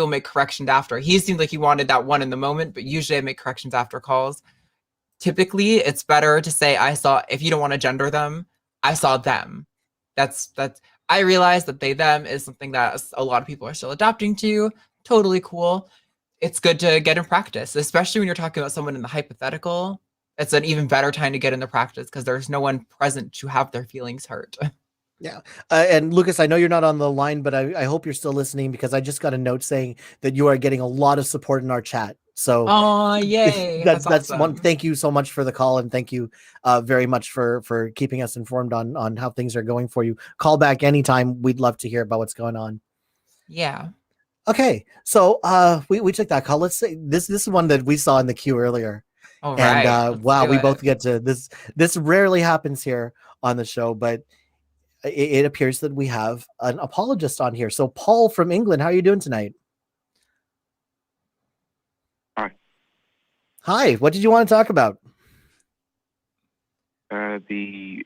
make corrections after. He seemed like he wanted that one in the moment, but usually I make corrections after calls. Typically, it's better to say I saw, if you don't want to gender them, I saw them. That's I realize that they them is something that a lot of people are still adapting to. Totally cool. It's good to get in practice, especially when you're talking about someone in the hypothetical. It's an even better time to get in the practice because there's no one present to have their feelings hurt. Yeah. And Lucas, I know you're not on the line, but I hope you're still listening, because I just got a note saying that you are getting a lot of support in our chat. So oh, yay. that's awesome. one. Thank you so much for the call, and thank you very much for keeping us informed on how things are going for you. Call back anytime. We'd love to hear about what's going on. Yeah. Okay. So we took that call. Let's say this is one that we saw in the queue earlier. All and right. wow, we both get to this. This rarely happens here on the show, but it appears that we have an apologist on here. So Paul from England, how are you doing tonight? Hi, what did you want to talk about? About the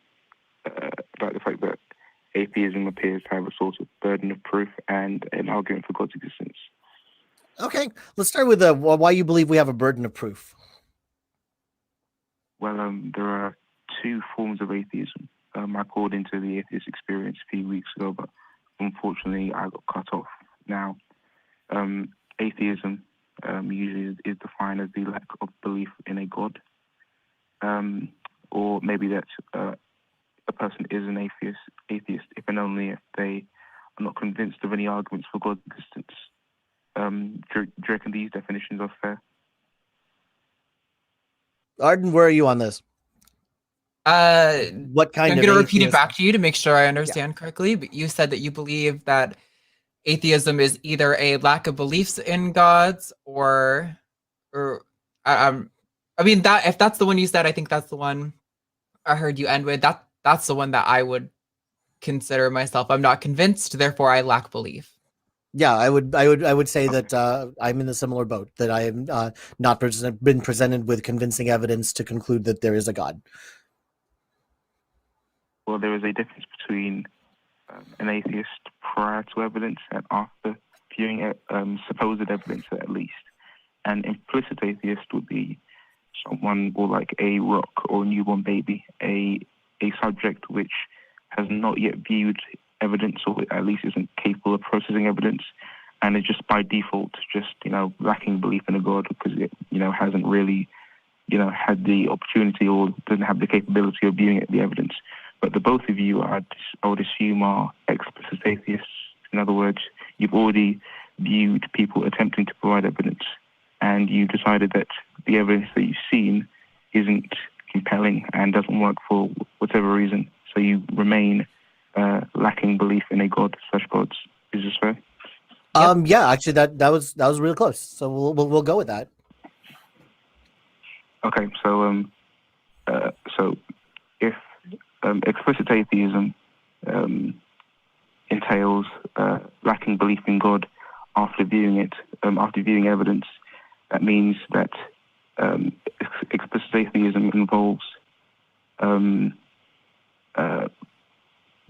fact that atheism appears to have a sort of burden of proof and an argument for God's existence. Okay, let's start with why you believe we have a burden of proof. Well, there are two forms of atheism. I called into the atheist experience a few weeks ago, but unfortunately I got cut off. Now, atheism usually is defined as the lack of belief in a God, or maybe that a person is an atheist if and only if they are not convinced of any arguments for God's existence. Do you reckon these definitions are fair? Arden, where are you on this? What kind I'm of going to repeat it atheist? back to you to make sure I understand correctly, but you said that you believe that atheism is either a lack of beliefs in gods or I mean, that if that's the one you said, I think that's the one I heard you end with. That's the one that I would consider myself. I'm not convinced, therefore I lack belief. Yeah, I would say that I'm in a similar boat, that I am not been presented with convincing evidence to conclude that there is a God. Well, there is a difference between an atheist prior to evidence and after viewing supposed evidence, at least. An implicit atheist would be someone or like a rock or a newborn baby, a subject which has not yet viewed evidence, or at least isn't capable of processing evidence, and is just by default lacking belief in a God because it hasn't really had the opportunity or doesn't have the capability of viewing the evidence. But the both of you, I would assume, are explicit atheists. In other words, you've already viewed people attempting to provide evidence, and you decided that the evidence that you've seen isn't compelling and doesn't work for whatever reason. So you remain lacking belief in a God such gods. Is this fair? Yeah, actually, that was really close. So we'll go with that. Okay, so if explicit atheism entails lacking belief in God after viewing evidence, that means that explicit atheism involves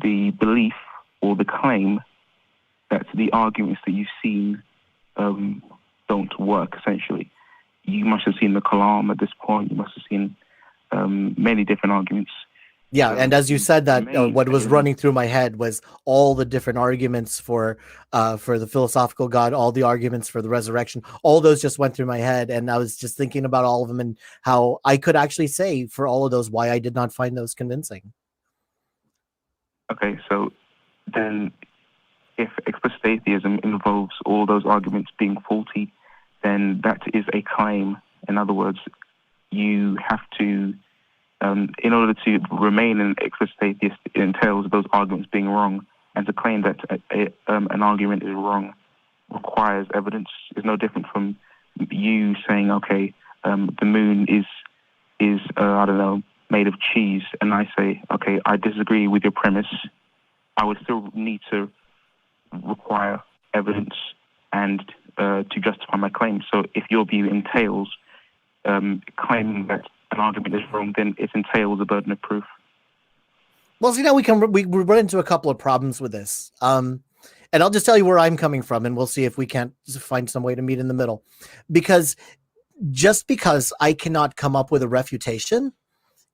the belief or the claim that the arguments that you've seen don't work, essentially. You must have seen the Kalam at this point. You must have seen many different arguments. Yeah, and as you said that, main what was element- running through my head was all the different arguments for the philosophical God, all the arguments for the resurrection, all those just went through my head, and I was just thinking about all of them and how I could actually say for all of those why I did not find those convincing. Okay, so then if explicit atheism involves all those arguments being faulty, then that is a claim. In other words, you have to, in order to remain an explicit atheist, it entails those arguments being wrong. And to claim that an argument is wrong requires evidence. It's no different from you saying, okay, the moon is I don't know, made of cheese, and I say, okay, I disagree with your premise. I would still need to require evidence and to justify my claim. So if your view entails claiming that an argument is wrong, then it entails a burden of proof. Well, so now we run into a couple of problems with this. And I'll just tell you where I'm coming from, and we'll see if we can't find some way to meet in the middle. Because just because I cannot come up with a refutation,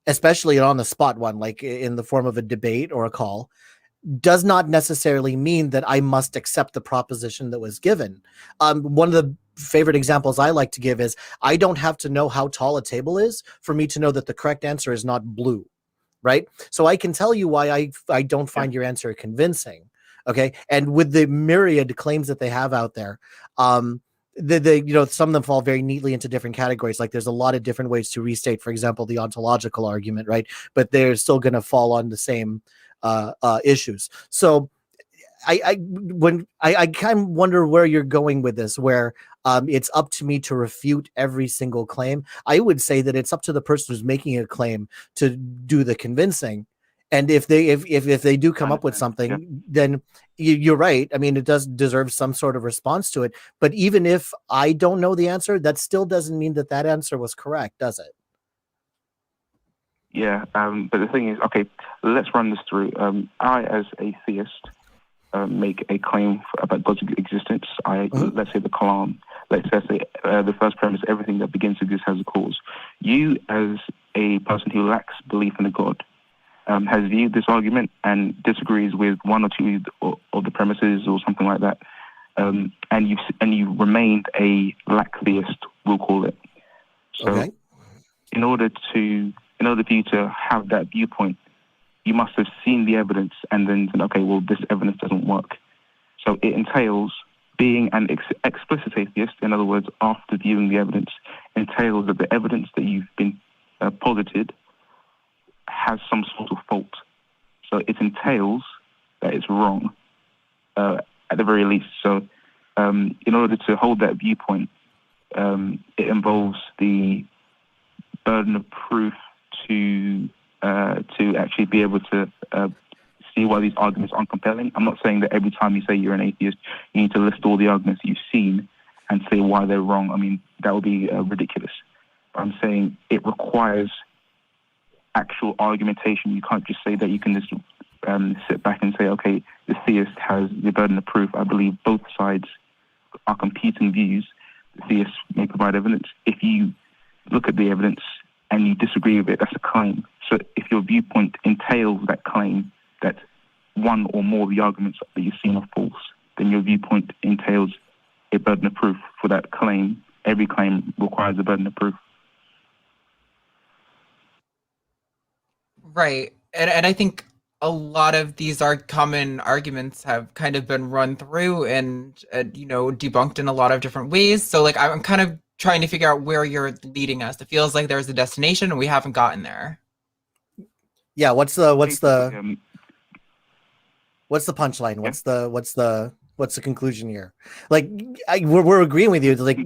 especially on the spot one, like in the form of a debate or a call, does not necessarily mean that I must accept the proposition that was given. One of the favorite examples I like to give is I don't have to know how tall a table is for me to know that the correct answer is not blue, right? So I can tell you why I don't find your answer convincing, okay? And with the myriad claims that they have out there, some of them fall very neatly into different categories. Like there's a lot of different ways to restate, for example, the ontological argument, right? But they're still going to fall on the same issues. So I kind of wonder where you're going with this, where it's up to me to refute every single claim. I would say that it's up to the person who's making a claim to do the convincing. And if they do come up with something, then you're right. I mean, it does deserve some sort of response to it. But even if I don't know the answer, that still doesn't mean that answer was correct, does it? Yeah, but the thing is, okay, let's run this through. I, as a theist, make a claim about God's existence. Let's say the Quran. Let's say the first premise: everything that begins to exist has a cause. You, as a person who lacks belief in a God, has viewed this argument and disagrees with one or two of the premises or something like that, and you remained a lack theist, we'll call it. So, okay. in order for you to have that viewpoint, you must have seen the evidence and then said, okay, well, this evidence doesn't work. So it entails being an explicit atheist. In other words, after viewing the evidence, entails that the evidence that you've been posited has some sort of fault. So it entails that it's wrong, at the very least. So in order to hold that viewpoint, it involves the burden of proof to actually be able to see why these arguments aren't compelling. I'm not saying that every time you say you're an atheist, you need to list all the arguments you've seen and say why they're wrong. I mean, that would be ridiculous. But I'm saying it requires actual argumentation. You can't just say that you can just sit back and say, okay, the theist has the burden of proof. I believe both sides are competing views. The theist may provide evidence. If you look at the evidence and you disagree with it, that's a claim. So if your viewpoint entails that claim that one or more of the arguments that you've seen are false, then your viewpoint entails a burden of proof for that claim. Every claim requires a burden of proof. Right. And I think a lot of these common arguments have kind of been run through and debunked in a lot of different ways. So like I'm kind of trying to figure out where you're leading us. It feels like there's a destination and we haven't gotten there. Yeah, what's the punchline? What's the conclusion here? Like we're agreeing with you. Like,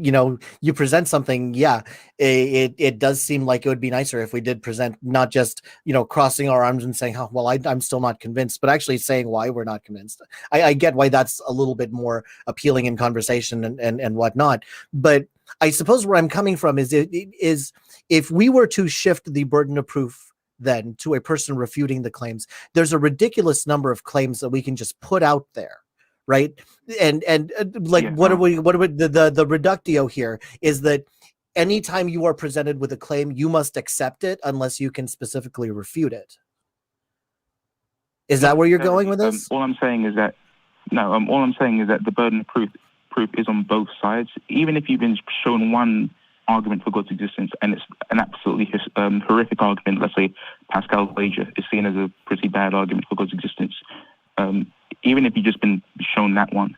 you present something. Yeah, it does seem like it would be nicer if we did present not just crossing our arms and saying, "Oh, well, I'm still not convinced," but actually saying why we're not convinced. I get why that's a little bit more appealing in conversation and whatnot. But I suppose where I'm coming from is if we were to shift the burden of proof then to a person refuting the claims, there's a ridiculous number of claims that we can just put out there, right? And what are the reductio here is that anytime you are presented with a claim, you must accept it unless you can specifically refute it. Is that where you're going with this? All I'm saying is that all I'm saying is that the burden of proof is on both sides. Even if you've been shown one argument for God's existence and it's an absolutely horrific argument, let's say Pascal's wager is seen as a pretty bad argument for God's existence. Even if you've just been shown that one,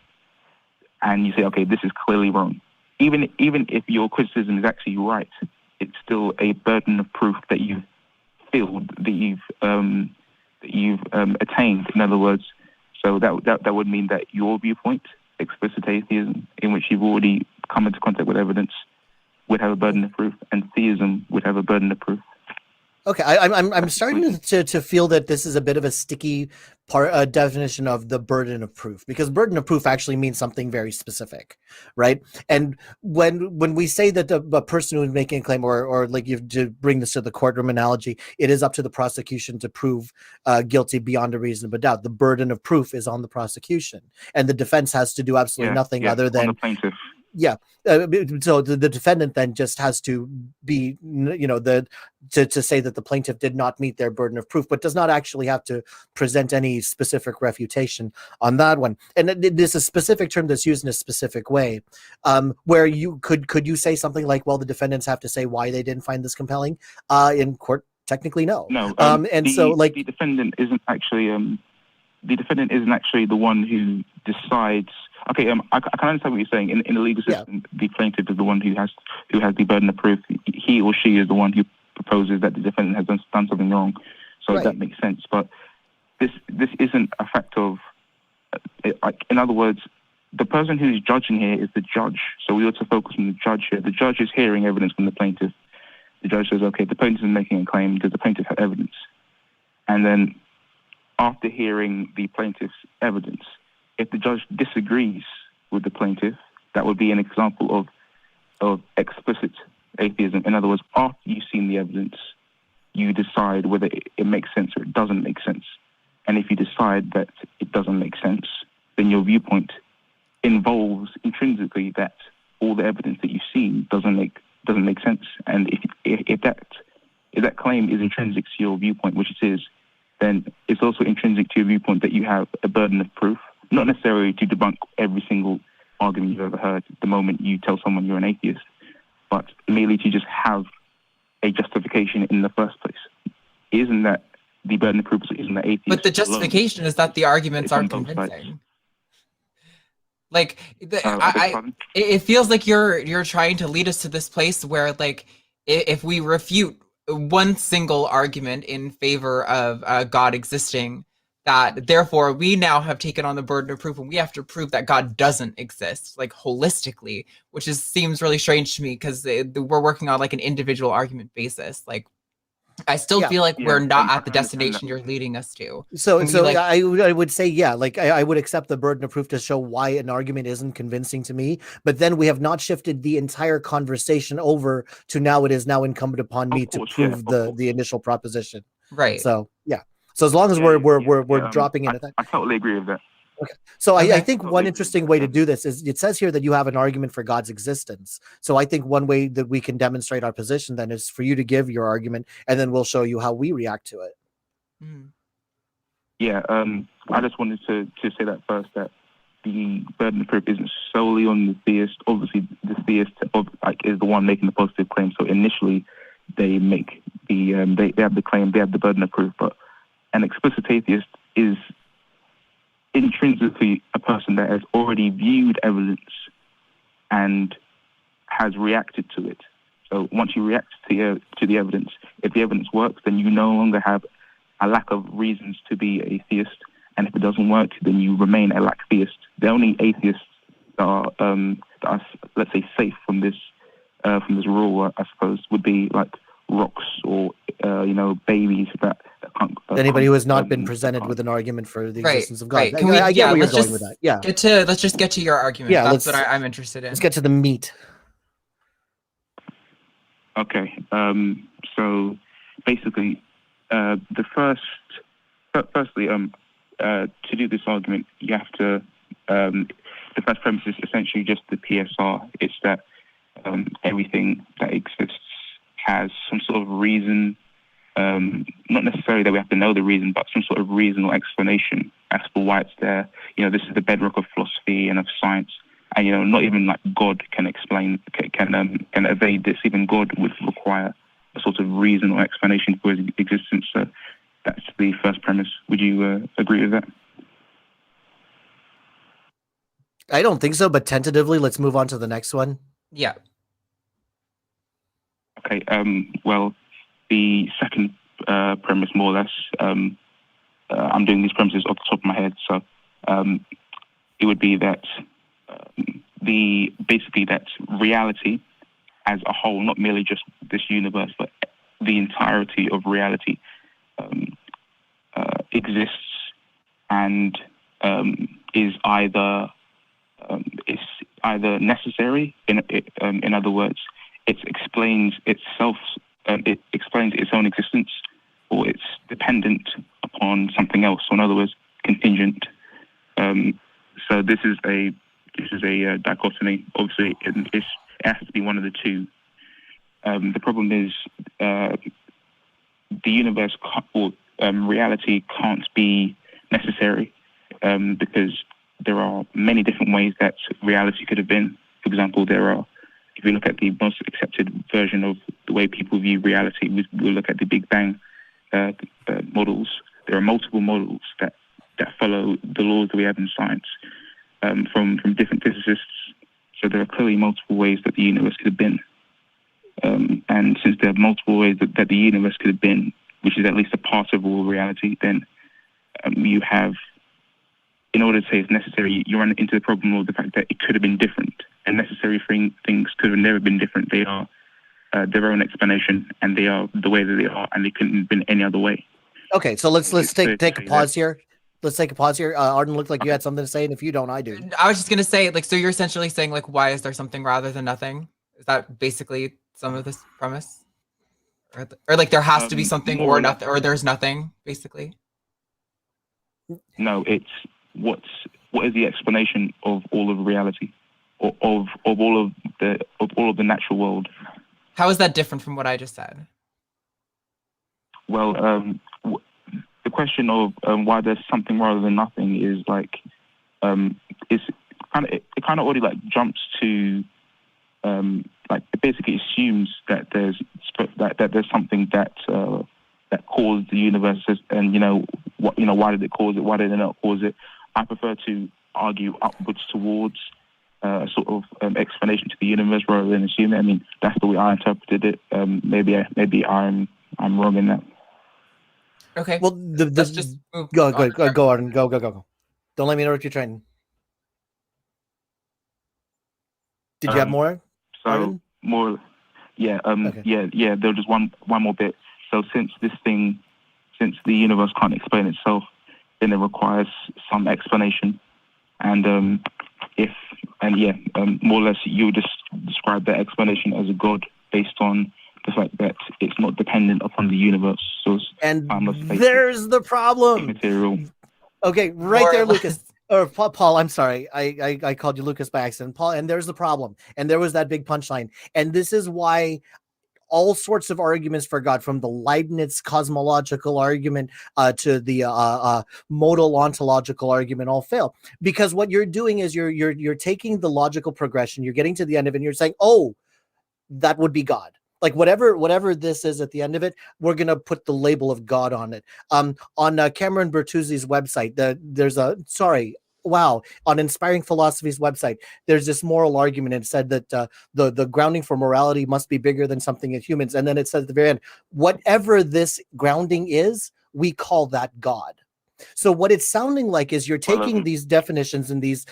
and you say, okay, this is clearly wrong. Even if your criticism is actually right, it's still a burden of proof that you've filled, that you've attained. In other words, so that would mean that your viewpoint, explicit atheism, in which you've already come into contact with evidence, would have a burden of proof, and theism would have a burden of proof. Okay, I'm starting to feel that this is a bit of a sticky definition of the burden of proof, because burden of proof actually means something very specific, right? And when we say that a person who is making a claim, or like you to bring this to the courtroom analogy, it is up to the prosecution to prove guilty beyond a reasonable doubt. The burden of proof is on the prosecution, and the defense has to do absolutely nothing other than the plaintiff. Yeah. So the defendant then just has to be, to say that the plaintiff did not meet their burden of proof, but does not actually have to present any specific refutation on that one. And there's a specific term that's used in a specific way, where you could you say something like, well, the defendants have to say why they didn't find this compelling in court? Technically, no. No. The defendant isn't actually the one who decides. Okay, I can understand what you're saying. In the legal system, the plaintiff is the one who has the burden of proof. He or she is the one who proposes that the defendant has done something wrong. So that makes sense. But this isn't a fact of, in other words, the person who's judging here is the judge. So we ought to focus on the judge here. The judge is hearing evidence from the plaintiff. The judge says, okay, the plaintiff is making a claim. Does the plaintiff have evidence? And then after hearing the plaintiff's evidence, if the judge disagrees with the plaintiff, that would be an example of explicit atheism. In other words, after you've seen the evidence, you decide whether it makes sense or it doesn't make sense. And if you decide that it doesn't make sense, then your viewpoint involves intrinsically that all the evidence that you've seen doesn't make sense. And if that claim is intrinsic to your viewpoint, which it is, then it's also intrinsic to your viewpoint that you have a burden of proof. Not necessarily to debunk every single argument you've ever heard the moment you tell someone you're an atheist, but merely to just have a justification in the first place. Isn't that the burden of proof? Isn't that atheist? But the justification is that the arguments aren't convincing. Like, it feels like you're trying to lead us to this place where, like, if we refute one single argument in favor of God existing, that therefore we now have taken on the burden of proof and we have to prove that God doesn't exist, like, holistically, which seems really strange to me, because we're working on like an individual argument basis. Like, I still feel like we're not at the destination you're leading us to. I would say, I would accept the burden of proof to show why an argument isn't convincing to me, but then we have not shifted the entire conversation over to now it is now incumbent upon me to prove the initial proposition. Right. So, So as long as we're dropping in at that. I totally agree with that. Okay. So I think one interesting way to do this is, it says here that you have an argument for God's existence. So I think one way that we can demonstrate our position then is for you to give your argument, and then we'll show you how we react to it. Yeah, I just wanted to say that first, that the burden of proof isn't solely on the theist. Obviously, the theist is the one making the positive claim. So initially, they make they have the claim, they have the burden of proof, but an explicit atheist is intrinsically a person that has already viewed evidence and has reacted to it. So once you react to the evidence, if the evidence works, then you no longer have a lack of reasons to be a theist. And if it doesn't work, then you remain a lack theist. The only atheists that are, let's say, safe from this rule, I suppose, would be like rocks or babies that can't. Anybody who has not been presented with an argument for the existence of God. Right. I get where you're going with that. Yeah. Let's just get to your argument. Yeah, that's what I'm interested in. Let's get to the meat. Okay. So basically, firstly, to do this argument, you have to. The first premise is essentially just the PSR. It's that everything that exists has some sort of reason, not necessarily that we have to know the reason, but some sort of reason or explanation as to why it's there. This is the bedrock of philosophy and of science. And, not even like God can explain, can evade this. Even God would require a sort of reason or explanation for his existence. So that's the first premise. Would you agree with that? I don't think so, but tentatively, let's move on to the next one. Yeah. Okay. Well, the second premise, more or less, I'm doing these premises off the top of my head. So it would be that basically that reality as a whole, not merely just this universe, but the entirety of reality exists and is either necessary. In other words, it explains itself. It explains its own existence, or it's dependent upon something else. So, in other words, contingent. So this is a dichotomy. Obviously, it has to be one of the two. The problem is the universe or reality can't be necessary because there are many different ways that reality could have been. For example, if you look at the most accepted version of the way people view reality, we'll look at the Big Bang models. There are multiple models that follow the laws that we have in science from different physicists. So there are clearly multiple ways that the universe could have been. And since there are multiple ways that the universe could have been, which is at least a part of all reality, then you have, in order to say it's necessary, you run into the problem of the fact that it could have been different. And necessary things could have never been different. They are their own explanation, and they are the way that they are, and they couldn't have been any other way. Okay, so let's take a pause here. Let's take a pause here. Arden, looked like you had something to say, and if you don't, I do. I was just gonna say, so you're essentially saying, why is there something rather than nothing? Is that basically some of this premise? Or there has to be something or nothing, or there's nothing, basically? No, it's what is the explanation of all of reality, or of all of the natural world? How is that different from what I just said? Well, the question of why there's something rather than nothing is it kind of already jumps to it basically assumes that there's something that caused the universe, and why did it cause it? Why did it not cause it? I prefer to argue upwards towards a sort of explanation to the universe rather than assume it. I mean, that's the way I interpreted it. Maybe I'm wrong in that. Okay. Well, let's just move go, on. Arden. Go. Don't let me interrupt your train. Did you have more? So Arden? more, yeah, Okay. yeah. There's just one more bit. So since the universe can't explain itself, then it requires some explanation. And more or less, you would just describe that explanation as a God based on the fact that it's not dependent upon the universe. So And there's the problem. Material. Okay, right there, Lucas. Or Paul, I'm sorry. I called you Lucas by accident. Paul, and there's the problem. And there was that big punchline. And this is why all sorts of arguments for God, from the Leibniz cosmological argument to the modal ontological argument, all fail, because what you're doing is you're taking the logical progression, you're getting to the end of it, and you're saying, oh, that would be God. Like whatever this is at the end of it, we're gonna put the label of God on it. On Cameron Bertuzzi's website, on Inspiring Philosophy's website, there's this moral argument. And it said that the grounding for morality must be bigger than something in humans. And then it says at the very end, whatever this grounding is, we call that God. So what it's sounding like is you're taking these definitions and these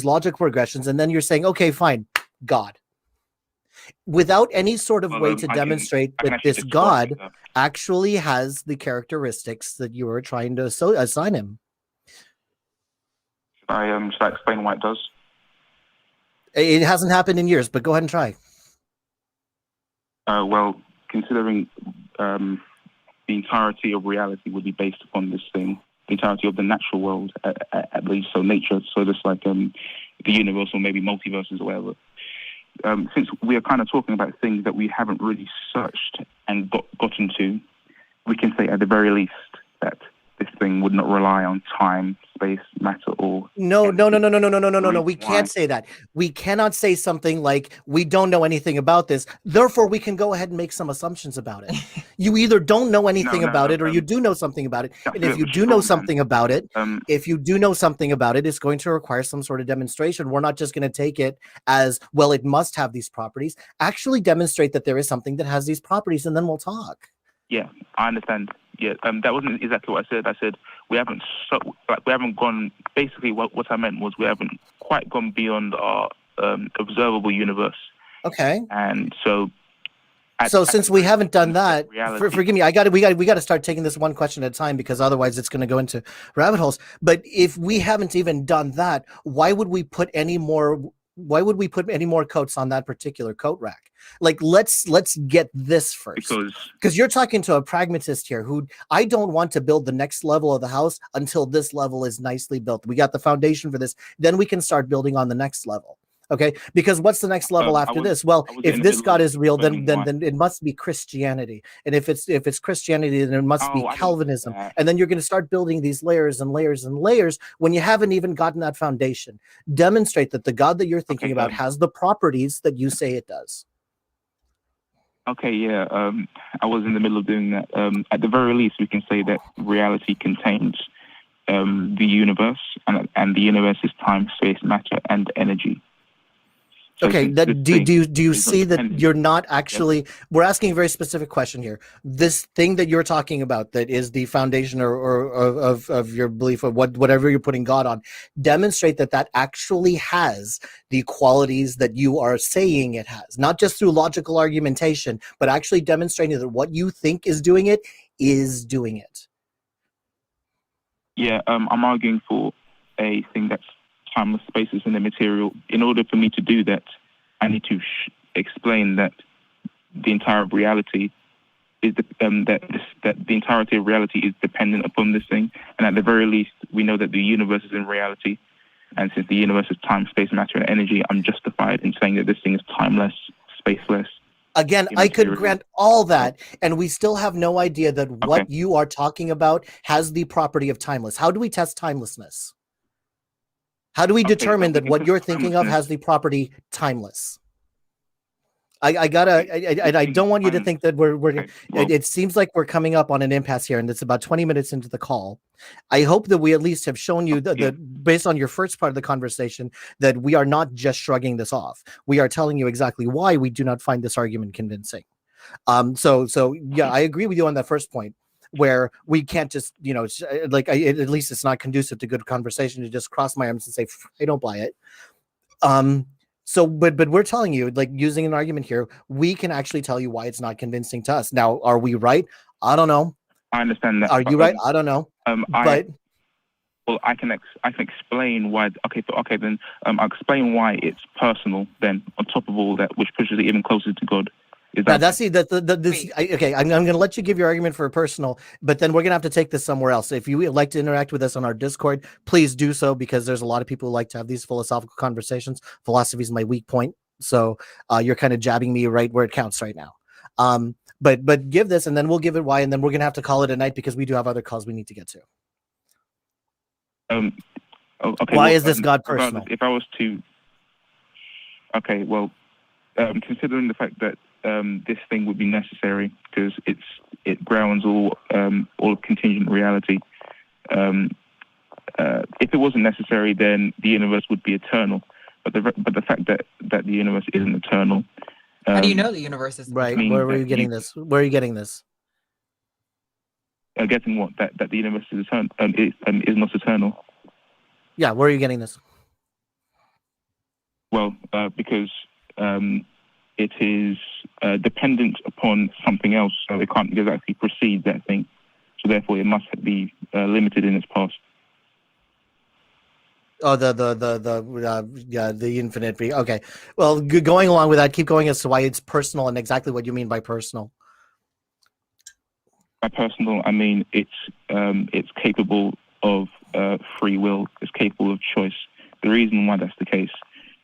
logic progressions, and then you're saying, okay, fine, God, without any sort of way to demonstrate that this God actually has the characteristics that you were trying to assign him. Should I explain why it does? It hasn't happened in years, but go ahead and try. Well, considering the entirety of reality would be based upon this thing, the entirety of the natural world, at least, so nature, so just like the universe or maybe multiverses or whatever. Since we are kind of talking about things that we haven't really searched and gotten to, we can say at the very least that this thing would not rely on time, space, matter, or No. energy. We Why? can't say that. We cannot say something like, we don't know anything about this, therefore we can go ahead and make some assumptions about it. You either don't know anything about it, or you do know something about it. That's And a if bit you of a do know straw man. something about it, it's going to require some sort of demonstration. We're not just going to take it as, well, it must have these properties. Actually demonstrate that there is something that has these properties, and then we'll talk. Yeah, I understand. Yeah, that wasn't exactly what I said. I said we haven't gone. Basically, what I meant was we haven't quite gone beyond our observable universe. Okay. And so, since we haven't done that, forgive me, we got to start taking this one question at a time, because otherwise it's going to go into rabbit holes. But if we haven't even done that, why would we put any more coats on that particular coat rack? Like, let's get this first, because you're talking to a pragmatist here who, I don't want to build the next level of the house until this level is nicely built. We got the foundation for this, then we can start building on the next level. Okay, because what's the next level after this? Well, if this God is real, then it must be Christianity, and if it's Christianity, then it must be Calvinism, and then you're going to start building these layers and layers and layers when you haven't even gotten that foundation. Demonstrate that the God that you're thinking about has the properties that you say it does. Okay, yeah, I was in the middle of doing that. At the very least, we can say that reality contains the universe, and the universe is time, space, matter, and energy. So okay, do you see that you're not actually? We're asking a very specific question here. This thing that you're talking about, that is the foundation of your belief of whatever you're putting God on, demonstrate that actually has the qualities that you are saying it has, not just through logical argumentation, but actually demonstrating that what you think is doing it is doing it. Yeah, I'm arguing for a thing that's timeless, spaces, and immaterial. In order for me to do that, I need to explain that the entire reality is that the entirety of reality is dependent upon this thing, and at the very least, we know that the universe is in reality. And since the universe is time, space, matter, and energy, I'm justified in saying that this thing is timeless, spaceless. Again, I could grant all that, and we still have no idea that what you are talking about has the property of timeless. How do we test timelessness? How do we determine that what you're thinking of has the property timeless? I don't want you to think that it seems like we're coming up on an impasse here, and it's about 20 minutes into the call. I hope that we at least have shown you that based on your first part of the conversation, that we are not just shrugging this off. We are telling you exactly why we do not find this argument convincing. So yeah, I agree with you on that first point, where we can't just, at least it's not conducive to good conversation to just cross my arms and say, I don't buy it. But we're telling you, like, using an argument here, we can actually tell you why it's not convincing to us. Now, are we right? I don't know. I understand that. Are you right? I don't know. I can explain why. Then I'll explain why it's personal. Then on top of all that, which pushes it even closer to God. I'm going to let you give your argument for personal, but then we're going to have to take this somewhere else. If you would like to interact with us on our Discord, please do so, because there's a lot of people who like to have these philosophical conversations. Philosophy is my weak point, so you're kind of jabbing me right where it counts right now. But give this, and then we'll give it why, and then we're going to have to call it a night, because we do have other calls we need to get to. Why is this God personal? If I was to, considering the fact that this thing would be necessary because it grounds all of contingent reality. If it wasn't necessary, then the universe would be eternal. But the fact that the universe isn't eternal. How do you know the universe is right? eternal? Where are you getting this? Where are you getting this? Getting what? That the universe is eternal, is not eternal. Yeah, where are you getting this? Well, because it is dependent upon something else, so it can't exactly precede that thing. So therefore, it must be limited in its past. Oh, the infinite. Okay. Well, going along with that, keep going as to why it's personal and exactly what you mean by personal. By personal, I mean it's capable of free will. It's capable of choice. The reason why that's the case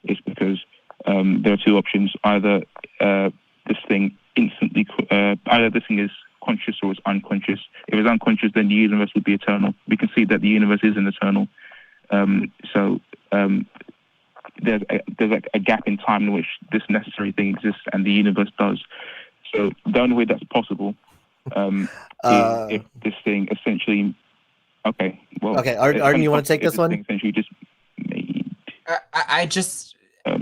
is because there are two options. Either this thing is conscious or it's unconscious. If it's unconscious, then the universe would be eternal. We can see that the universe isn't eternal. There's a gap in time in which this necessary thing exists and the universe does. So the only way that's possible is if this thing essentially... Okay, well... Okay, Arden, you want to take this one? Essentially just made...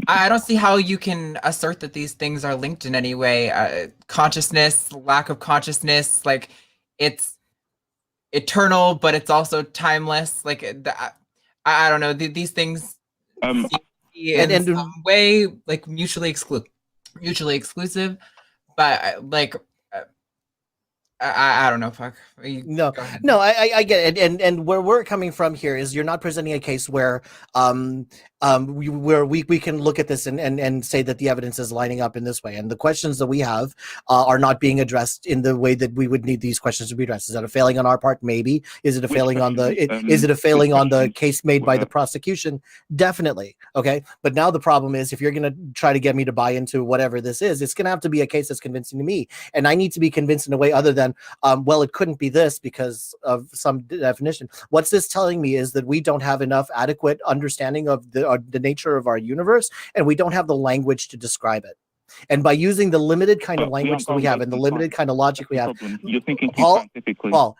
I don't see how you can assert that these things are linked in any way. Consciousness, lack of consciousness, like it's eternal, but it's also timeless. Like I don't know. These things seem to be in some way like mutually exclusive. But like I don't know. Fuck. No, I get it, and where we're coming from here is you're not presenting a case where we can look at this and say that the evidence is lining up in this way, and the questions that we have are not being addressed in the way that we would need these questions to be addressed. Is that a failing on our part? Maybe. Is it a failing on the? Is it a failing on the case made by the prosecution? Definitely. Okay, but now the problem is if you're going to try to get me to buy into whatever this is, it's going to have to be a case that's convincing to me, and I need to be convinced in a way other than well, it couldn't be this because of some definition. What's this telling me is that we don't have enough adequate understanding of the nature of our universe, and we don't have the language to describe it. And by using the limited kind of language that we have and the limited kind of logic we have, you're thinking too scientifically. Paul,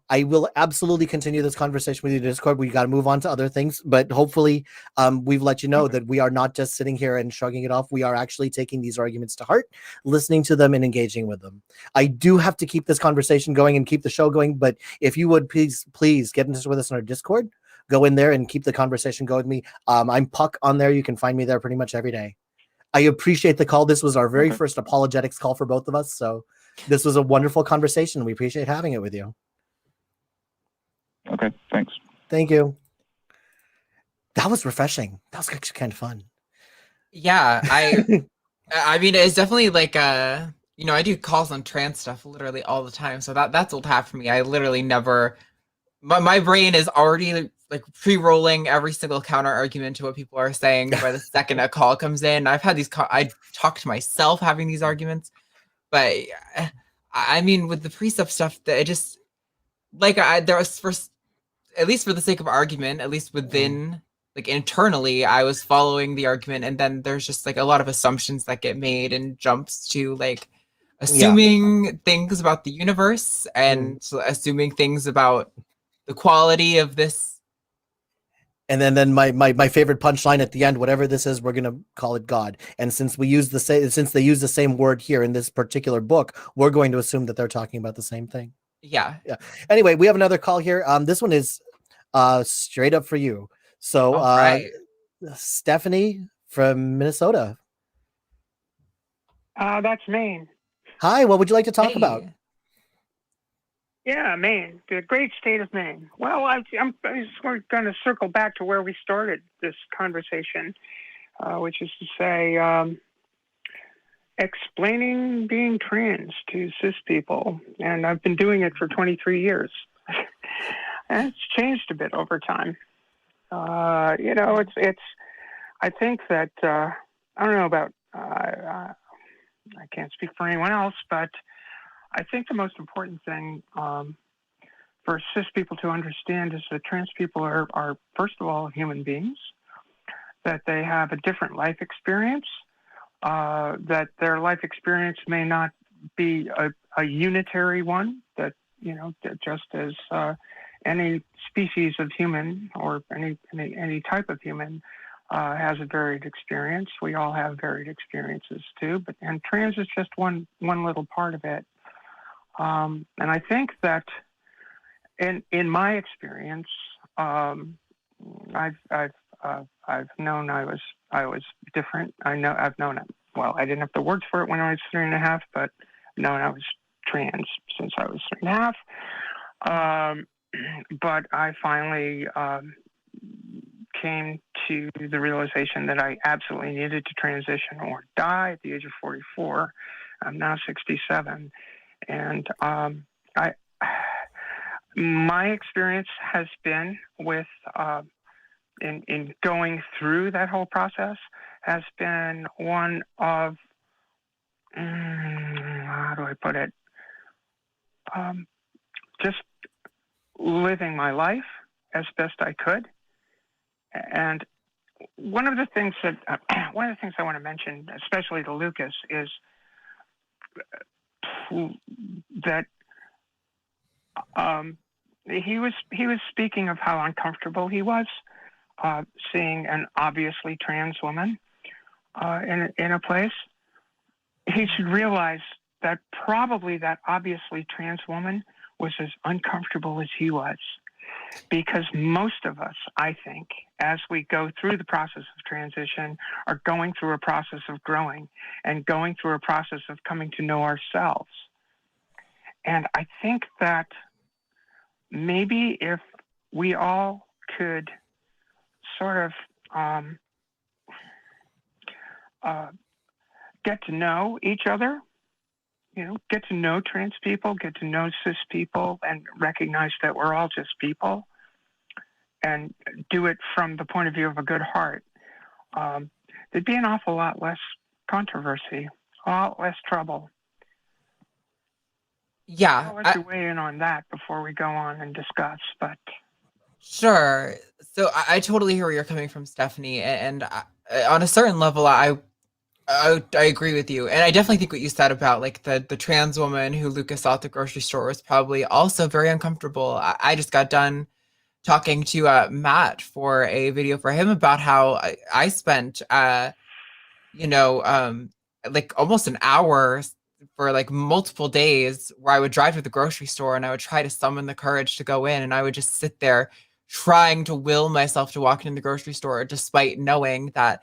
I will absolutely continue this conversation with you in Discord. We got to move on to other things, but hopefully we've let you know that we are not just sitting here and shrugging it off. We are actually taking these arguments to heart, listening to them and engaging with them. I do have to keep this conversation going and keep the show going, but if you would please get in touch with us on our Discord, go in there and keep the conversation going with me. I'm Puck on there. You can find me there pretty much every day. I appreciate the call. This was our very first apologetics call for both of us. So this was a wonderful conversation. We appreciate having it with you. Okay, thanks. Thank you. That was refreshing. That was actually kind of fun. Yeah, I mean, it's definitely like you know, I do calls on trans stuff literally all the time, so that's old hat for me. I literally never, my brain is already like pre-rolling every single counter argument to what people are saying by the second a call comes in. I've had these I talk to myself having these arguments, but I mean, with the precept stuff, that it just like there was first, at least for the sake of argument, at least within like internally, I was following the argument, and then there's just like a lot of assumptions that get made and jumps to like assuming things about the universe and assuming things about the quality of this. And then my favorite punchline at the end, whatever this is, we're gonna call it God. And since they use the same word here in this particular book, we're going to assume that they're talking about the same thing. Yeah. Anyway, we have another call here. This one is straight up for you. So Stephanie from Minnesota. That's Maine. Hi, what would you like to talk about? Yeah, Maine, the great state of Maine. Well, I'm just going to circle back to where we started this conversation, which is to say, explaining being trans to cis people, and I've been doing it for 23 years. And it's changed a bit over time. You know, it's. I think that I don't know about. I can't speak for anyone else, but I think the most important thing for cis people to understand is that trans people are first of all human beings, that they have a different life experience, that their life experience may not be a unitary one, that, you know, just as any species of human or any type of human has a varied experience. We all have varied experiences too, and trans is just one little part of it. And I think that in my experience, I've known I was different. I've known it. Well, I didn't have the words for it when I was 3.5, but I've known I was trans since I was 3.5. But I finally came to the realization that I absolutely needed to transition or die at the age of 44. I'm now 67. And my experience has been with in going through that whole process has been one of how do I put it? just living my life as best I could. And one of the things I want to mention, especially to Lucas, is that he was speaking of how uncomfortable he was seeing an obviously trans woman in a place. He should realize that probably that obviously trans woman was as uncomfortable as he was, because most of us, I think, as we go through the process of transition, are going through a process of growing and going through a process of coming to know ourselves. And I think that maybe if we all could sort of get to know each other, get to know trans people, get to know cis people, and recognize that we're all just people, and do it from the point of view of a good heart, there'd be an awful lot less controversy, a lot less trouble. Yeah. I'll let you weigh in on that before we go on and discuss, but... Sure. So I totally hear where you're coming from, Stephanie. And on a certain level, I agree with you. And I definitely think what you said about like the trans woman who Lucas saw at the grocery store was probably also very uncomfortable. I just got done talking to Matt for a video for him about how I spent, like almost an hour for like multiple days where I would drive to the grocery store and I would try to summon the courage to go in, and I would just sit there trying to will myself to walk into the grocery store, despite knowing that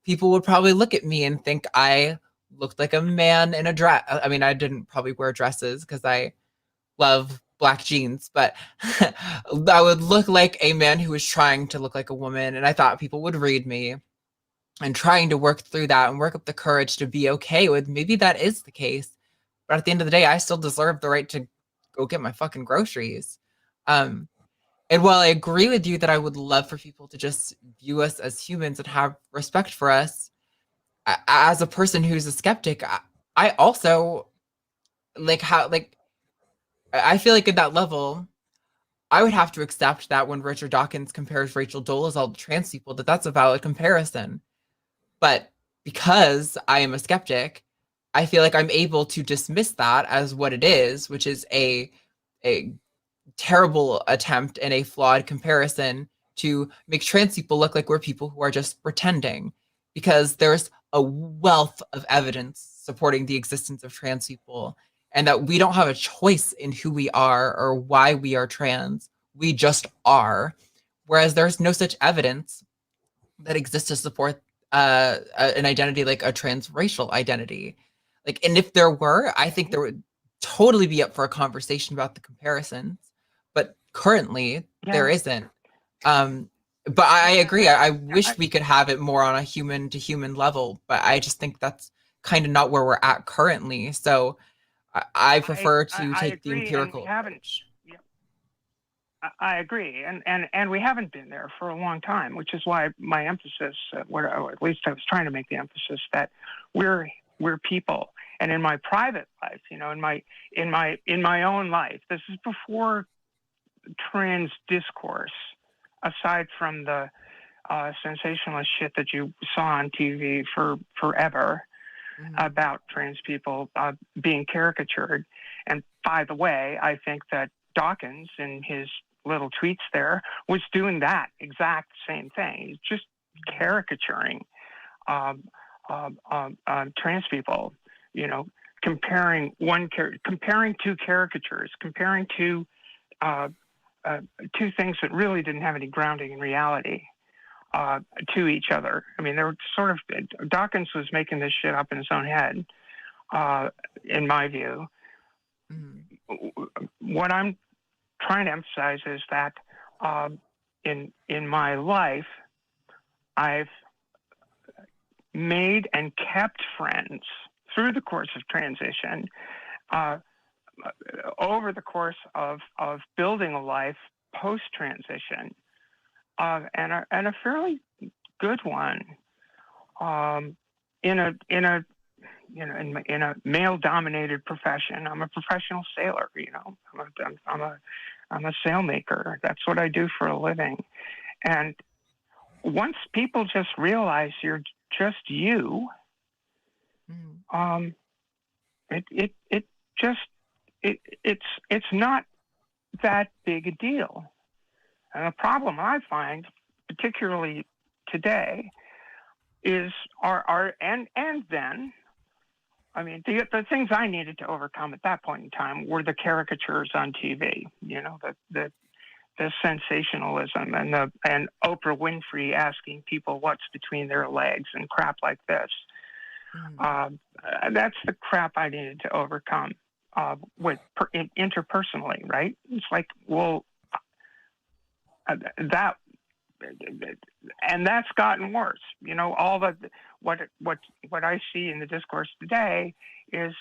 people would probably look at me and think I looked like a man in a dress. I mean, I didn't probably wear dresses because I love black jeans, but I would look like a man who was trying to look like a woman, and I thought people would read me, and trying to work through that and work up the courage to be okay with maybe that is the case. But at the end of the day, I still deserve the right to go get my fucking groceries. And while I agree with you that I would love for people to just view us as humans and have respect for us, as a person who's a skeptic, I also I feel like at that level, I would have to accept that when Richard Dawkins compares Rachel Dolezal to trans people, that's a valid comparison. But because I am a skeptic, I feel like I'm able to dismiss that as what it is, which is a terrible attempt and a flawed comparison to make trans people look like we're people who are just pretending, because there's a wealth of evidence supporting the existence of trans people, and that we don't have a choice in who we are or why we are trans. We just are. Whereas there's no such evidence that exists to support an identity like a transracial identity. Like, and if there were, I think there would totally be up for a conversation about the comparisons. But currently, there isn't. But I agree. I wish we could have it more on a human to human level, but I just think that's kind of not where we're at currently. So I prefer to take the empirical approach. I agree, and we haven't been there for a long time, which is why my emphasis, or at least I was trying to make the emphasis that we're people. And in my private life, in my own life, this is before trans discourse, aside from the sensationalist shit that you saw on TV for forever about trans people being caricatured. And by the way, I think that Dawkins, in his little tweets there, was doing that exact same thing. He's just caricaturing trans people, comparing two caricatures, comparing two things that really didn't have any grounding in reality to each other. I mean, they were sort of, Dawkins was making this shit up in his own head, in my view. What I'm trying to emphasize is that in my life, I've made and kept friends through the course of transition, over the course of building a life post-transition, and a fairly good one, in a in a male-dominated profession. I'm a professional sailor. I'm a sailmaker. That's what I do for a living. And once people just realize you're just you, it's not that big a deal. And the problem I find, particularly today, is the things I needed to overcome at that point in time were the caricatures on TV, the sensationalism and Oprah Winfrey asking people what's between their legs and crap like this. That's the crap I needed to overcome interpersonally, right? It's like, well, and that's gotten worse. All what I see in the discourse today is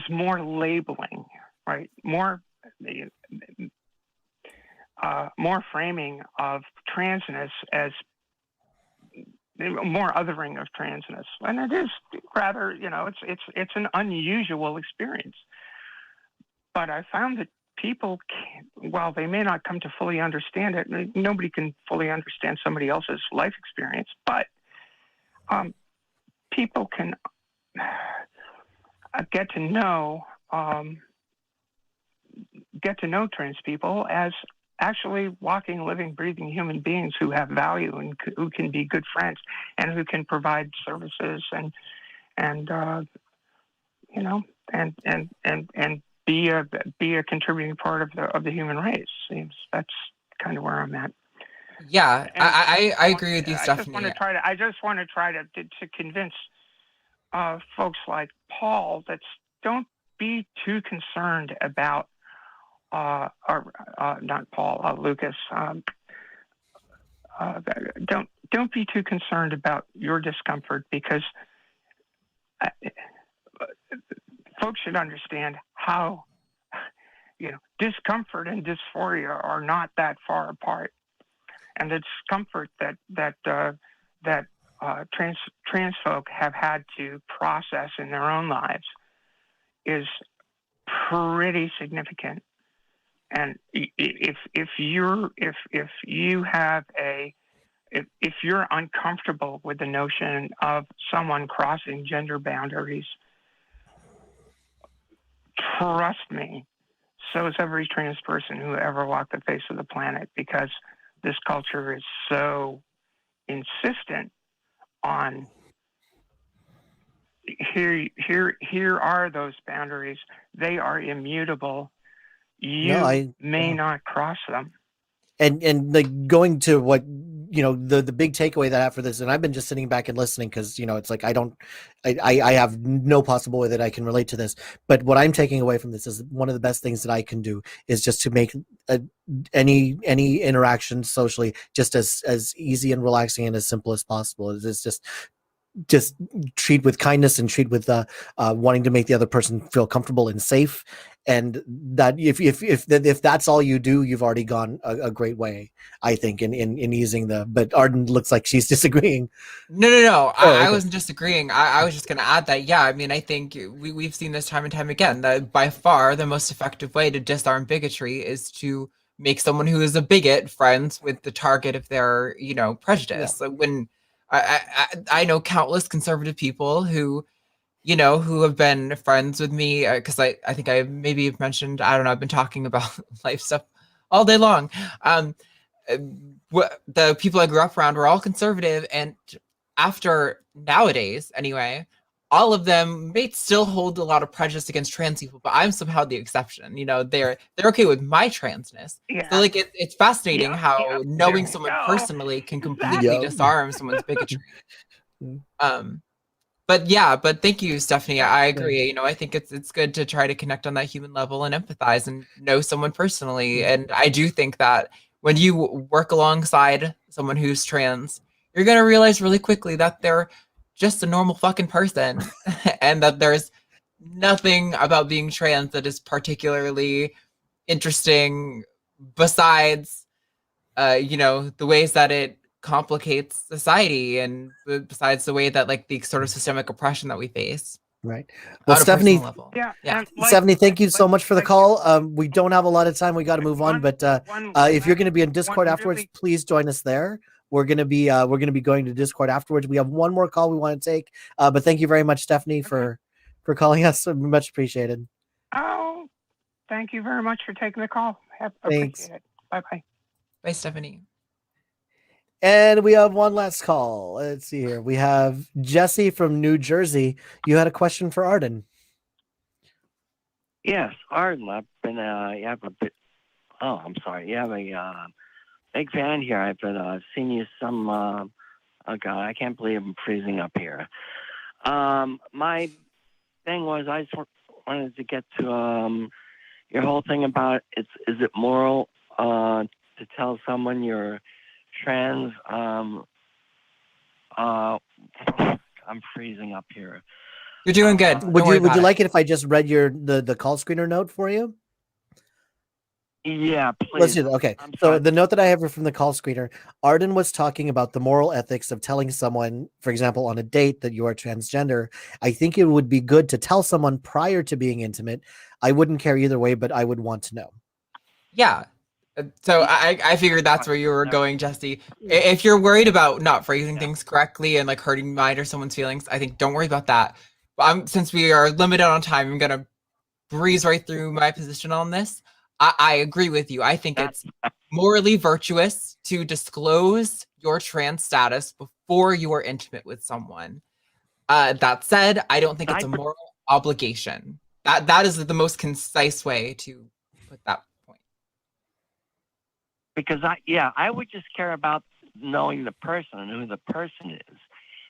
more labeling, right? More framing of transness as more othering of transness, and it is rather, it's an unusual experience. But I found that people, while they may not come to fully understand it, nobody can fully understand somebody else's life experience, but people can get to know trans people as actually walking, living, breathing human beings who have value and who can be good friends and who can provide services and be a contributing part of the human race. That's kind of where I'm at. Yeah, I agree with you, Stephanie. I just want to try to convince folks like Paul that don't be too concerned about, not Paul, Lucas. Don't be too concerned about your discomfort, because folks should understand how, discomfort and dysphoria are not that far apart, and the discomfort that trans folk have had to process in their own lives is pretty significant. And if you're uncomfortable with the notion of someone crossing gender boundaries, trust me, so is every trans person who ever walked the face of the planet, because this culture is so insistent on here are those boundaries. They are immutable. You may not cross them. And like, going to what, the big takeaway that I have for this, and I've been just sitting back and listening, because it's like I have no possible way that I can relate to this, but what I'm taking away from this is one of the best things that I can do is just to make any interaction socially just as easy and relaxing and as simple as possible. It's just treat with kindness and treat with wanting to make the other person feel comfortable and safe, and that if that's all you do, you've already gone a great way, I think, in easing but Arden looks like she's disagreeing. No. Oh, okay. I wasn't disagreeing. I was just going to add that, yeah, I mean, I think we've seen this time and time again, that by far the most effective way to disarm bigotry is to make someone who is a bigot friends with the target of their, prejudice. Yeah. So when I know countless conservative people who have been friends with me, because I think I maybe have mentioned, I don't know, I've been talking about life stuff all day long. The people I grew up around were all conservative, and after nowadays, anyway, all of them may still hold a lot of prejudice against trans people, but I'm somehow the exception. They're okay with my transness. Yeah. So like it's fascinating how knowing someone personally can completely disarm someone's bigotry. But thank you, Stephanie. I agree. I think it's good to try to connect on that human level and empathize and know someone personally. And I do think that when you work alongside someone who's trans, you're going to realize really quickly that they're just a normal fucking person and that there's nothing about being trans that is particularly interesting besides, the ways that it complicates society, and besides the way that like the sort of systemic oppression that we face. Right. Well, On a Stephanie, personal level. Yeah. Yeah. And like, Stephanie, thank you so much for the like- call. We don't have a lot of time. We got to move on, but if you're going to be in Discord afterwards, really- please join us there. We're going to be going to Discord afterwards. We have one more call we want to take, but thank you very much, Stephanie, for calling us. Much appreciated. Oh, thank you very much for taking the call. Thanks. Appreciate it. Bye-bye. Bye, Stephanie. And we have one last call. Let's see here. We have Jesse from New Jersey. You had a question for Arden. Yes, Arden. I've been you have a bit. Oh, I'm sorry. You have a big fan here. I've been seeing you some. Oh God, I can't believe I'm freezing up here. My thing was I just wanted to get to your whole thing about is it moral to tell someone you're trans? I'm freezing up here. You're doing good. Would you like it if I just read the call screener note for you? Yeah, please. Let's do that. Okay. I'm So sorry. the note that I have from the call screener, Arden was talking about the moral ethics of telling someone, for example, on a date that you are transgender. I think it would be good to tell someone prior to being intimate. I wouldn't care either way, but I would want to know. Yeah. So I figured that's where you were going, Jesse. If you're worried about not phrasing things correctly and like hurting mine or someone's feelings, I think don't worry about that. But since we are limited on time, I'm gonna breeze right through my position on this. I agree with you. I think it's morally virtuous to disclose your trans status before you are intimate with someone. That said, I don't think it's a moral obligation. That is the most concise way to put that point. Because I would just care about knowing the person and who the person is.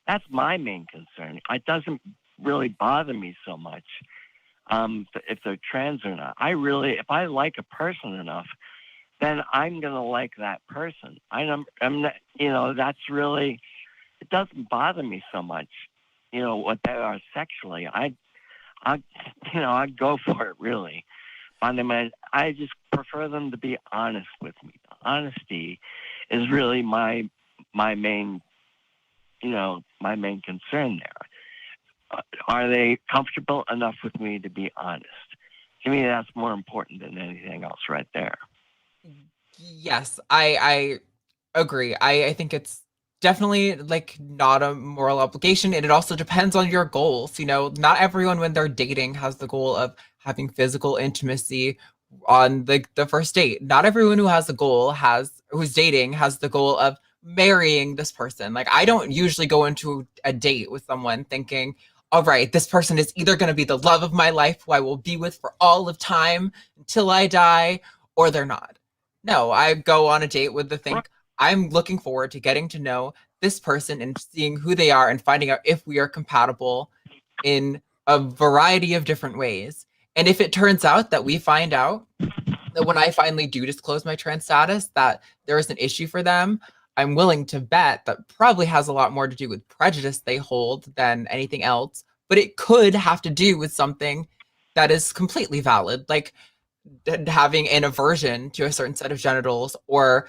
That's my main concern. It doesn't really bother me so much if they're trans or not. If I like a person enough, then I'm gonna like that person. I'm not, that's really, it doesn't bother me so much, what they are sexually. I'd go for it really. I just prefer them to be honest with me. Honesty is really my main, my main concern there. Are they comfortable enough with me to be honest? To me, that's more important than anything else right there. Yes, I agree. I think it's definitely like not a moral obligation, and it also depends on your goals. Not everyone when they're dating has the goal of having physical intimacy on the first date. Not everyone who has a goal who's dating has the goal of marrying this person. Like I don't usually go into a date with someone thinking, all right, this person is either going to be the love of my life who I will be with for all of time until I die, or they're not. No, I go on a date with the think, I'm looking forward to getting to know this person and seeing who they are and finding out if we are compatible in a variety of different ways. And if it turns out that we find out that when I finally do disclose my trans status, that there is an issue for them, I'm willing to bet that probably has a lot more to do with prejudice they hold than anything else. But it could have to do with something that is completely valid, like having an aversion to a certain set of genitals, or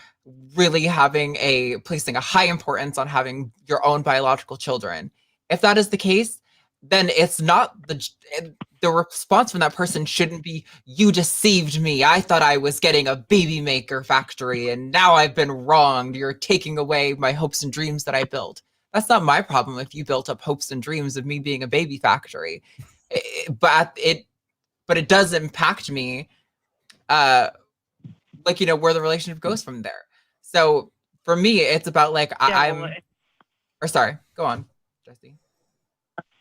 really placing a high importance on having your own biological children. If that is the case, then it's not the response from that person shouldn't be, you deceived me. I thought I was getting a baby maker factory and now I've been wronged. You're taking away my hopes and dreams that I built. That's not my problem if you built up hopes and dreams of me being a baby factory. But it does impact me, where the relationship goes from there. So for me, it's about like, sorry, go on, Jesse.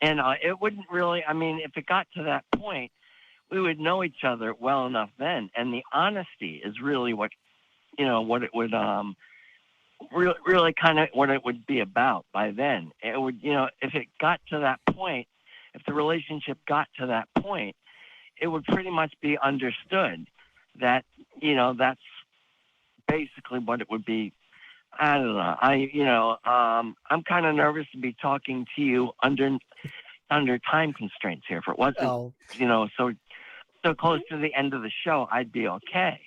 And it wouldn't really, if it got to that point, we would know each other well enough then. And the honesty is really what it would, really kind of what it would be about by then. It would, if it got to that point, if the relationship got to that point, it would pretty much be understood that, that's basically what it would be. I don't know. I'm kind of nervous to be talking to you under time constraints here. If it wasn't, so close to the end of the show, I'd be okay.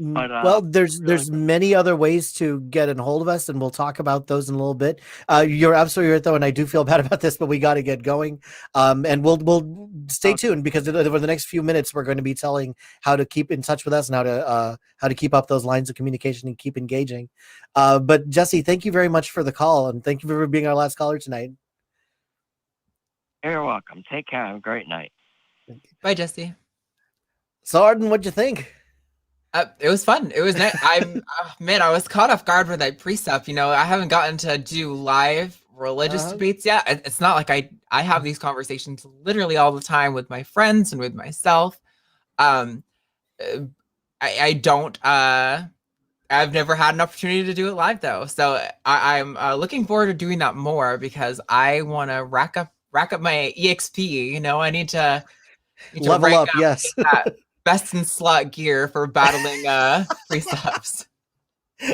But Well, there's really, many other ways to get in hold of us, and we'll talk about those in a little bit. You're absolutely right, though, and I do feel bad about this, but we got to get going. And we'll stay Okay. tuned, because over the next few minutes, we're going to be telling how to keep in touch with us and how to keep up those lines of communication and keep engaging. But Jesse, thank you very much for the call, and thank you for being our last caller tonight. you're welcome. Take care. Have a great night. Bye, Jesse. So, Arden, what'd you think? It was fun. It was nice. Man, I was caught off guard with that precept. I haven't gotten to do live religious debates yet. It's not like I have these conversations literally all the time with my friends and with myself. I don't. I've never had an opportunity to do it live though, so I'm looking forward to doing that more, because I want to rack up my EXP. I need to Level rank up, yes. that best in slot gear for battling precepts.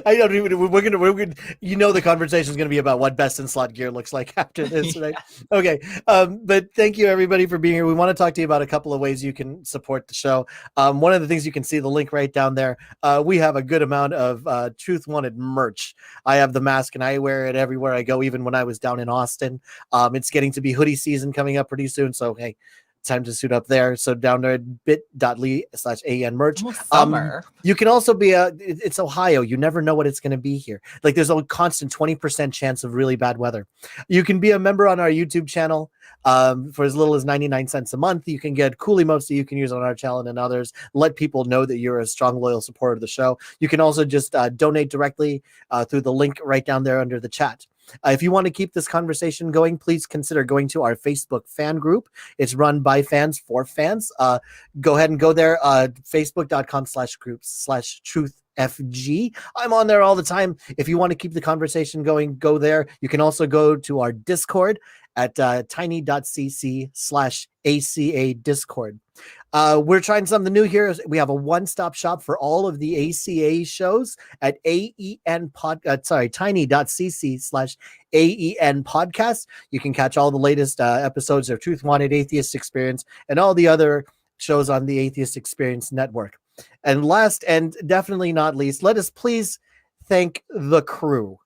I don't even. We're gonna. The conversation is gonna be about what best in slot gear looks like after this, right? Okay. But thank you everybody for being here. We want to talk to you about a couple of ways you can support the show. One of the things, you can see the link right down there. We have a good amount of Truth Wanted merch. I have the mask and I wear it everywhere I go, even when I was down in Austin. It's getting to be hoodie season coming up pretty soon, so hey, time to suit up there. So down there at bit.ly/AN merch. Summer. You can also be it's Ohio. You never know what it's going to be here. Like, there's a constant 20% chance of really bad weather. You can be a member on our YouTube channel for as little as 99 cents a month. You can get cool emotes that you can use on our channel and others. Let people know that you're a strong, loyal supporter of the show. You can also just donate directly through the link right down there under the chat. If you want to keep this conversation going, please consider going to our Facebook fan group. It's run by fans for fans. Go ahead and go there, facebook.com/groups/truthfg. I'm on there all the time. If you want to keep the conversation going, go there. You can also go to our Discord at tiny.cc/ACA Discord. We're trying something new here. We have a one-stop shop for all of the ACA shows at tiny.cc/AEN podcast. You can catch all the latest episodes of Truth Wanted, Atheist Experience, and all the other shows on the Atheist Experience Network. And last and definitely not least, let us please thank the crew.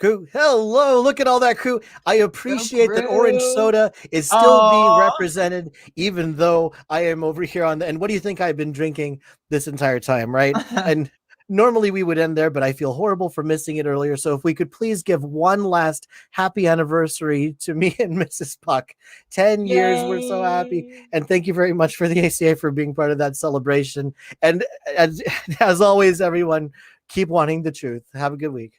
Hello, look at all that crew. I appreciate that Orange Soda is still being represented, even though I am over here on and what do you think I've been drinking this entire time, right? And normally we would end there, but I feel horrible for missing it earlier. So if we could please give one last happy anniversary to me and Mrs. Puck. 10 years, we're so happy. And thank you very much for the ACA for being part of that celebration. And as always, everyone, keep wanting the truth. Have a good week.